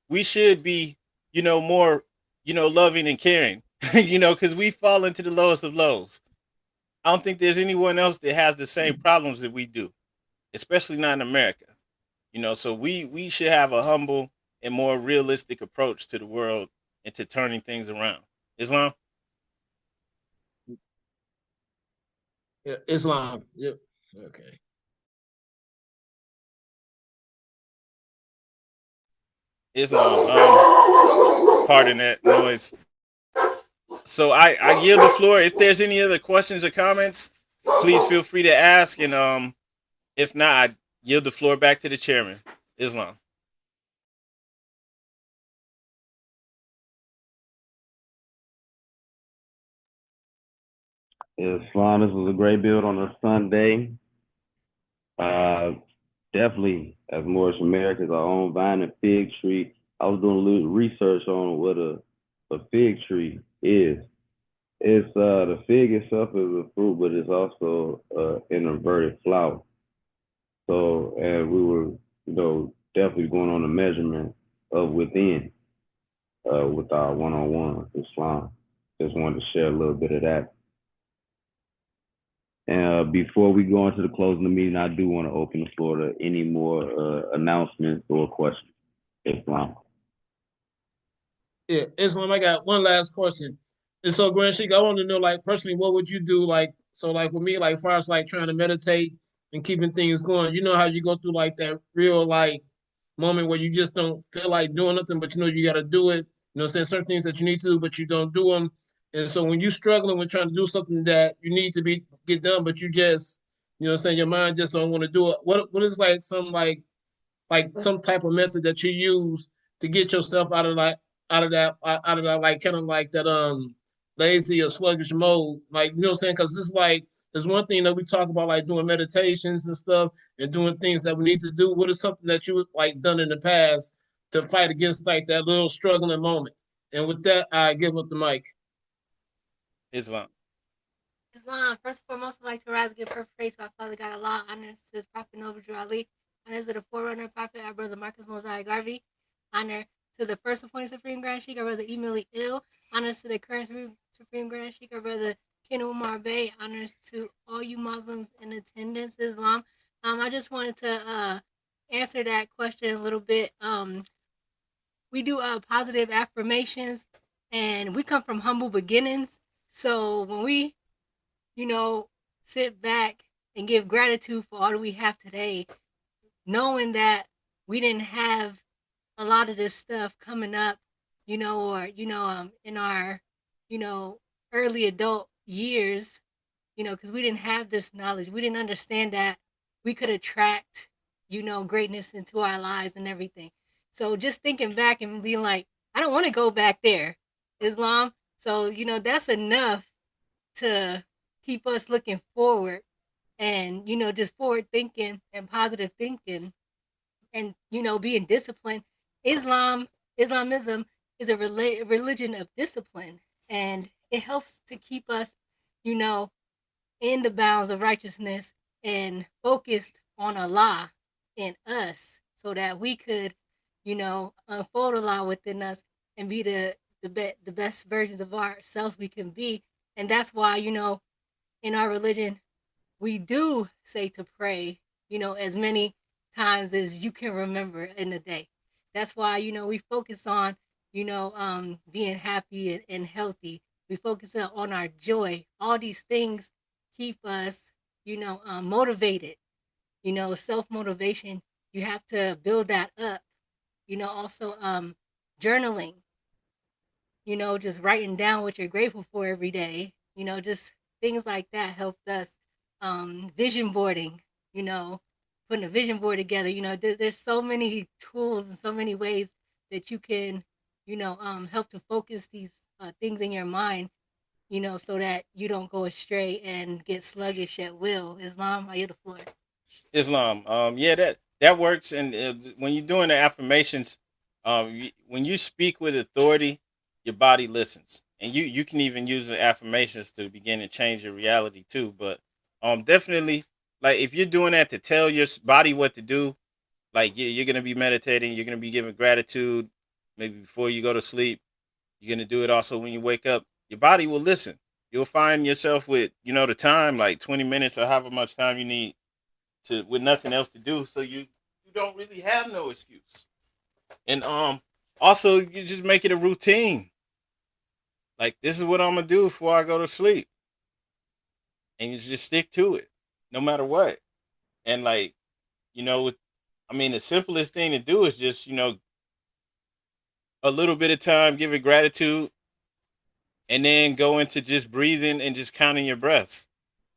We should be, more, loving and caring, because we fall into the lowest of lows. I don't think there's anyone else that has the same problems that we do, especially not in America. So we should have a humble and more realistic approach to the world and to turning things around. Islam? Yeah, Islam. Yep. Okay. Islam. Pardon that noise. So I yield the floor. If there's any other questions or comments, please feel free to ask. And if not, I yield the floor back to the chairman. Islam. Islam, this was a great build on a Sunday. Definitely, as Moorish Americans, our own vine and fig tree. I was doing a little research on what a fig tree is. It's the fig itself is a fruit, but it's also an inverted flower. So, and we were, definitely going on the measurement of within with our one-on-one Islam. Just wanted to share a little bit of that. And before we go into the closing of the meeting, I do want to open the floor to any more announcements or questions. Islam. Yeah, Islam, I got one last question. And so, Grand Sheik, I want to know, like, personally, what would you do, like, so, like, with me, like, far as, like, trying to meditate and keeping things going, you know how you go through, like, that real, like, moment where you just don't feel like doing nothing, but you know you got to do it. You know, saying certain things that you need to do, but you don't do them. And so when you're struggling with trying to do something that you need to get done, but you just, saying your mind just don't want to do it. What is like some type of method that you use to get yourself out of that like kind of like that lazy or sluggish mode, like you know what I'm saying? Because it's like there's one thing that we talk about like doing meditations and stuff and doing things that we need to do. What is something that you like done in the past to fight against like that little struggling moment? And with that, I give up the mic. Islam. Islam, first and foremost, I'd like to rise and give perfect praise to our Father God Allah, honors to his Prophet Noble Drew Ali, honors to the forerunner Prophet, our brother Marcus Mosiah Garvey, honor to the first appointed Supreme Grand Sheikh, our brother Emily Ill, honors to the current Supreme Grand Sheikh, our brother Ken Umar Bey, honors to all you Muslims in attendance, Islam. I just wanted to answer that question a little bit. We do positive affirmations, and we come from humble beginnings. So when we sit back and give gratitude for all that we have today, knowing that we didn't have a lot of this stuff coming up, in our, early adult years, because we didn't have this knowledge. We didn't understand that we could attract, greatness into our lives and everything. So just thinking back and being like, I don't want to go back there, Islam. So, that's enough to keep us looking forward and, just forward thinking and positive thinking and, being disciplined. Islamism is a religion of discipline, and it helps to keep us, in the bounds of righteousness and focused on Allah in us so that we could, unfold Allah within us and be the best versions of ourselves we can be. And that's why, in our religion, we do say to pray, as many times as you can remember in a day. That's why, we focus on, being happy and healthy. We focus on our joy. All these things keep us, motivated. Self-motivation, you have to build that up. Also journaling, just writing down what you're grateful for every day, just things like that helped us. Vision boarding, putting a vision board together, there's so many tools and so many ways that you can, help to focus these things in your mind, so that you don't go astray and get sluggish at will. Islam, I yield the floor. Islam. Yeah, that works. And when you're doing the affirmations, when you speak with authority, your body listens, and you can even use the affirmations to begin to change your reality too. But definitely, like if you're doing that to tell your body what to do, like you're gonna be meditating, you're gonna be giving gratitude, maybe before you go to sleep. You're gonna do it also when you wake up. Your body will listen. You'll find yourself with the time, like 20 minutes or however much time you need to with nothing else to do, so you don't really have no excuse. And also you just make it a routine. Like this is what I'm gonna do before I go to sleep, and you just stick to it, no matter what. And like the simplest thing to do is just a little bit of time, give it gratitude, and then go into just breathing and just counting your breaths.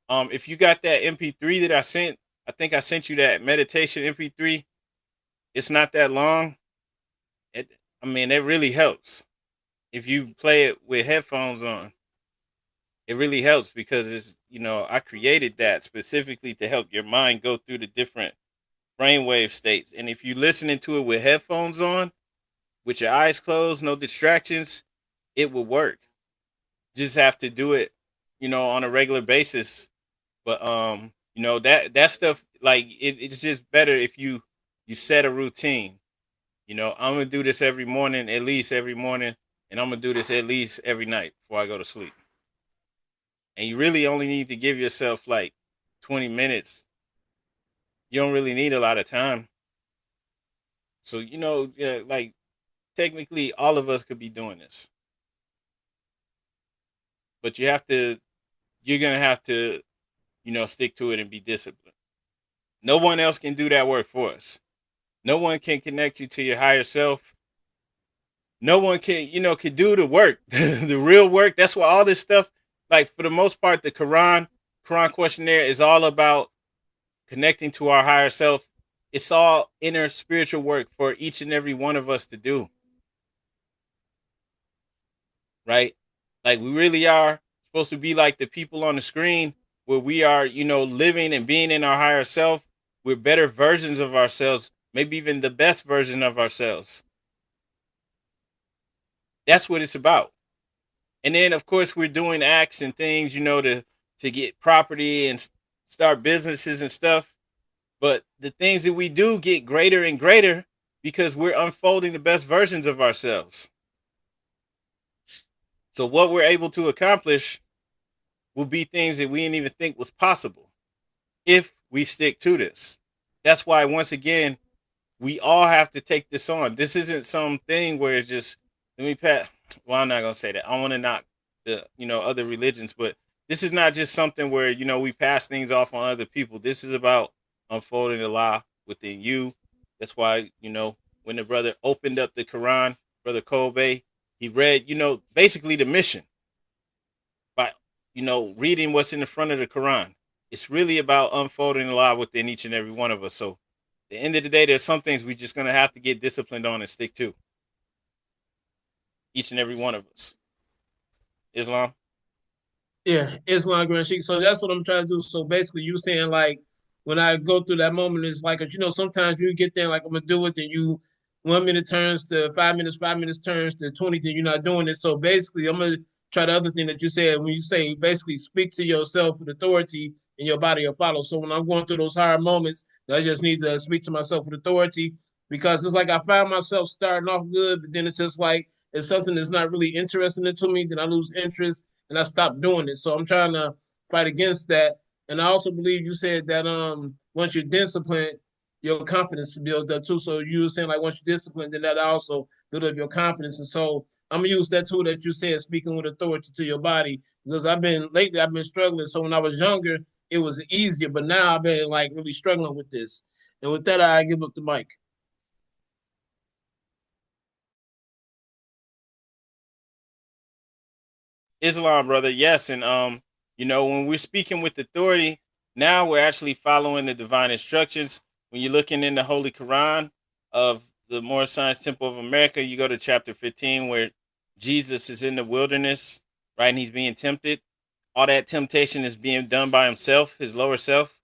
If you got that MP3 that I think I sent you that meditation MP3. It's not that long. It really helps. If you play it with headphones on, it really helps because I created that specifically to help your mind go through the different brainwave states. And if you're listening to it with headphones on, with your eyes closed, no distractions, it will work. Just have to do it, on a regular basis. But that stuff, like it's just better if you set a routine. I'm gonna do this every morning, at least every morning, and I'm gonna do this at least every night before I go to sleep. And you really only need to give yourself like 20 minutes. You don't really need a lot of time. So yeah, like technically, all of us could be doing this, but you're gonna have to, stick to it and be disciplined. No one else can do that work for us. No one can connect you to your higher self. No one can do the work, the real work. That's why all this stuff, like for the most part, the Koran Questionnaire is all about connecting to our higher self. It's all inner spiritual work for each and every one of us to do. Right? Like we really are supposed to be like the people on the screen where we are, living and being in our higher self. We're better versions of ourselves, maybe even the best version of ourselves. That's what it's about. And then, of course, we're doing acts and things, to get property and start businesses and stuff. But the things that we do get greater and greater because we're unfolding the best versions of ourselves. So what we're able to accomplish will be things that we didn't even think was possible if we stick to this. That's why, once again, we all have to take this on. This isn't something where it's just, well, I'm not going to say that. I want to knock the, other religions, but this is not just something where, we pass things off on other people. This is about unfolding the law within you. That's why, when the brother opened up the Quran, Brother Kobe, he read, basically the mission by, reading what's in the front of the Quran. It's really about unfolding the law within each and every one of us. So at the end of the day, there's some things we're just going to have to get disciplined on and stick to. Each and every one of us. Islam? Yeah, Islam Grand Sheik. So that's what I'm trying to do. So basically, you saying like when I go through that moment, it's like sometimes you get there like I'm gonna do it, then you 1 minute turns to 5 minutes, 5 minutes turns to 20, then you're not doing it. So basically, I'm gonna try the other thing that you said when you say basically speak to yourself with authority and your body will follow. So when I'm going through those hard moments, I just need to speak to myself with authority because it's like I find myself starting off good, but then it's just like it's something that's not really interesting to me, then I lose interest and I stopped doing it. So I'm trying to fight against that. And I also believe you said that once you're disciplined, your confidence to build up too. So you were saying like once you discipline, then that also build up your confidence. And so I'm gonna use that tool that you said, speaking with authority to your body, because I've been struggling. So when I was younger, it was easier, but now I've been like really struggling with this. And with that, I give up the mic. Islam, brother. Yes, and when we're speaking with authority, now we're actually following the divine instructions. When you're looking in the Holy Quran of the Moorish Temple of America, you go to chapter 15 where Jesus is in the wilderness, right, and he's being tempted. All that temptation is being done by himself, his lower self,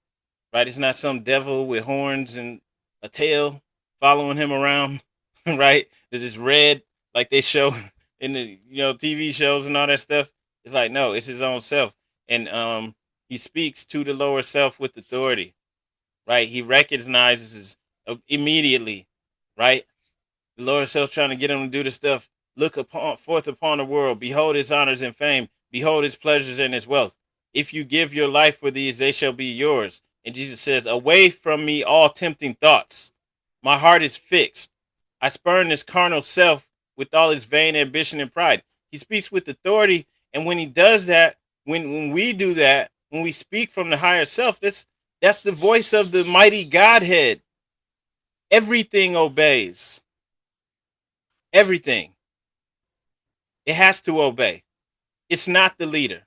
right? It's not some devil with horns and a tail following him around, right? This is red like they show in the TV shows and all that stuff. It's like no, it's his own self, and he speaks to the lower self with authority, right? He recognizes immediately, right? The Lord self trying to get him to do the stuff. Look forth upon the world. Behold his honors and fame. Behold his pleasures and his wealth. If you give your life for these, they shall be yours. And Jesus says, away from me all tempting thoughts. My heart is fixed. I spurn this carnal self with all his vain ambition and pride. He speaks with authority. And when he does that, when we do that, when we speak from the higher self, that's the voice of the mighty Godhead. Everything obeys. Everything. It has to obey. It's not the leader.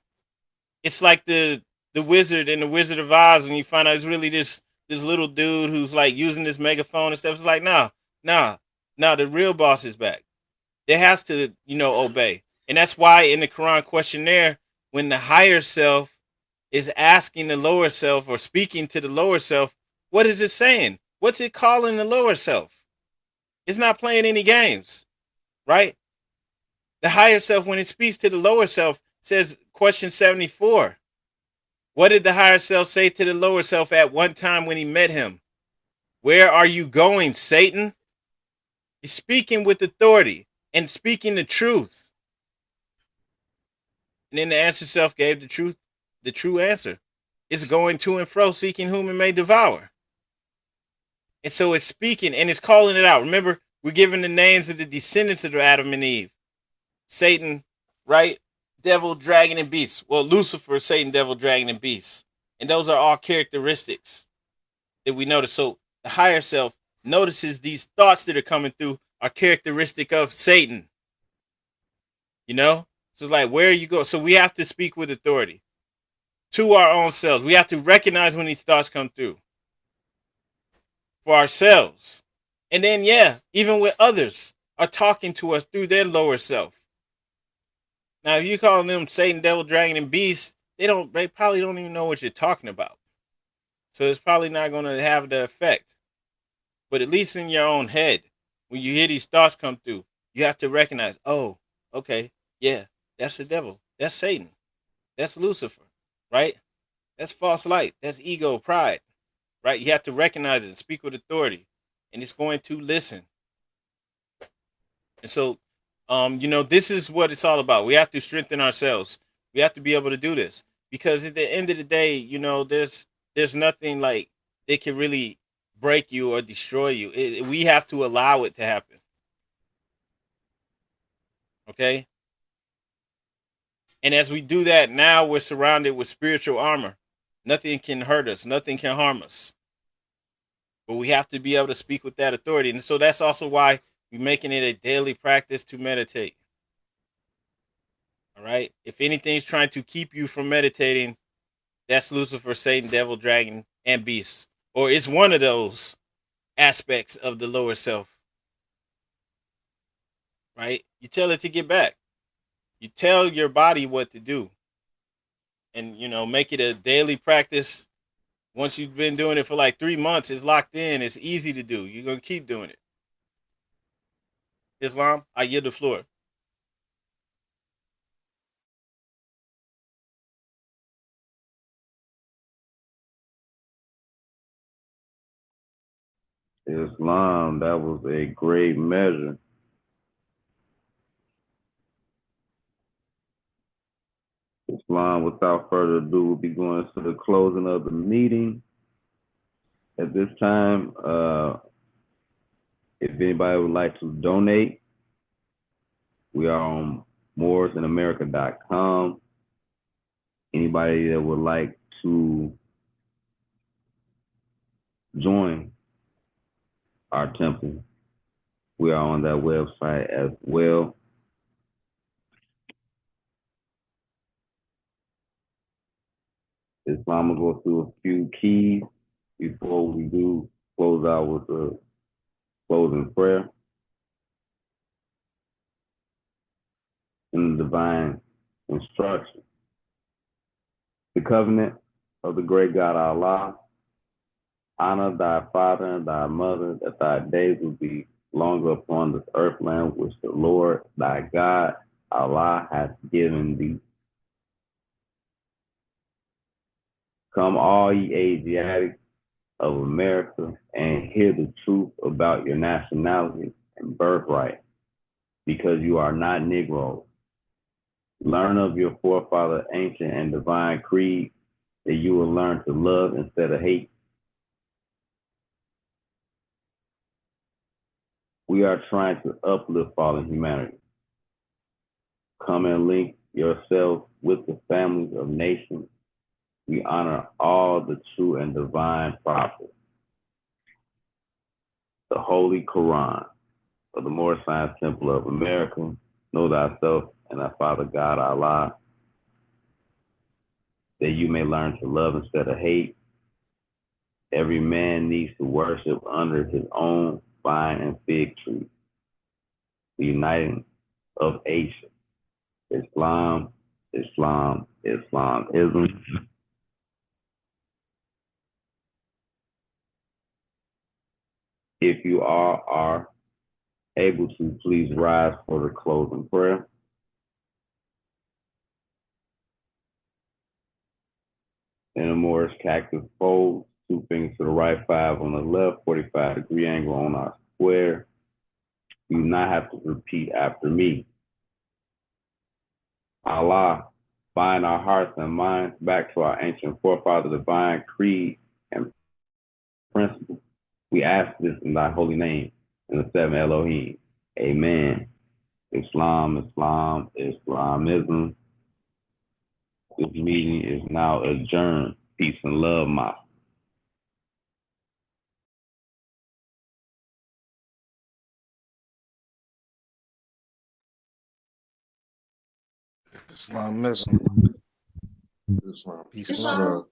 It's like the wizard in the Wizard of Oz when you find out it's really this little dude who's like using this megaphone and stuff. It's like, nah, the real boss is back. There has to, obey. And that's why in the Koran Questionnaire, when the higher self is asking the lower self or speaking to the lower self, what is it saying? What's it calling the lower self? It's not playing any games, right? The higher self, when it speaks to the lower self, says, question 74. What did the higher self say to the lower self at one time when he met him? Where are you going, Satan? He's speaking with authority and speaking the truth. And then the answer self gave the true answer. It's going to and fro, seeking whom it may devour. And so it's speaking and it's calling it out. Remember, we're giving the names of the descendants of Adam and Eve. Satan, right? Devil, dragon, and beast. Well, Lucifer, Satan, devil, dragon, and beast. And those are all characteristics that we notice. So the higher self notices these thoughts that are coming through are characteristic of Satan. So it's like, where you go. So we have to speak with authority to our own selves. We have to recognize when these thoughts come through for ourselves. And then, even with others are talking to us through their lower self. Now, if you call them Satan, devil, dragon, and beast, they probably don't even know what you're talking about. So it's probably not going to have the effect. But at least in your own head, when you hear these thoughts come through, you have to recognize, oh, okay, yeah, that's the devil. That's Satan. That's Lucifer, right? That's false light. That's ego, pride, right? You have to recognize it and speak with authority. And it's going to listen. And so, this is what it's all about. We have to strengthen ourselves. We have to be able to do this because at the end of the day, there's nothing like that can really break you or destroy you. We have to allow it to happen. Okay. And as we do that, now we're surrounded with spiritual armor. Nothing can hurt us. Nothing can harm us. But we have to be able to speak with that authority. And so that's also why we're making it a daily practice to meditate. All right. If anything's trying to keep you from meditating, that's Lucifer, Satan, devil, dragon, and beast. Or it's one of those aspects of the lower self. Right? You tell it to get back. You tell your body what to do. And, make it a daily practice. Once you've been doing it for like 3 months, it's locked in. It's easy to do. You're going to keep doing it. Islam, I yield the floor. Islam, that was a great measure. Islam, without further ado, we'll be going to the closing of the meeting. At this time, if anybody would like to donate, we are on MoorishinAmerica.com. Anybody that would like to join our temple, we are on that website as well. Islam will go through a few keys before we do close out with a closing prayer and the divine instruction. The covenant of the great God Allah, honor thy father and thy mother, that thy days will be longer upon this earth land which the Lord thy God Allah hath given thee. Come all ye Asiatics of America and hear the truth about your nationality and birthright, because you are not Negroes. Learn of your forefather ancient and divine creed, that you will learn to love instead of hate. We are trying to uplift fallen humanity. Come and link yourselves with the families of nations. We honor all the true and divine prophets. The Holy Koran of the Moorish Temple of America. Know thyself and thy Father God Allah, that you may learn to love instead of hate. Every man needs to worship under his own vine and fig tree. The uniting of Asia. Islam, Islam, Islamism. If you all are able to, please rise for the closing prayer. In a Moorish cactus pose, 2 fingers to the right, 5 on the left, 45-degree angle on our square. You do not have to repeat after me. Allah, bind our hearts and minds back to our ancient forefather divine creed and principles. We ask this in thy holy name, in the 7 Elohim. Amen. Islam, Islam, Islamism. This meeting is now adjourned. Peace and love, my. Islamism. Islam. Peace and love.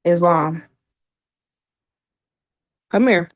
Islam. Come here.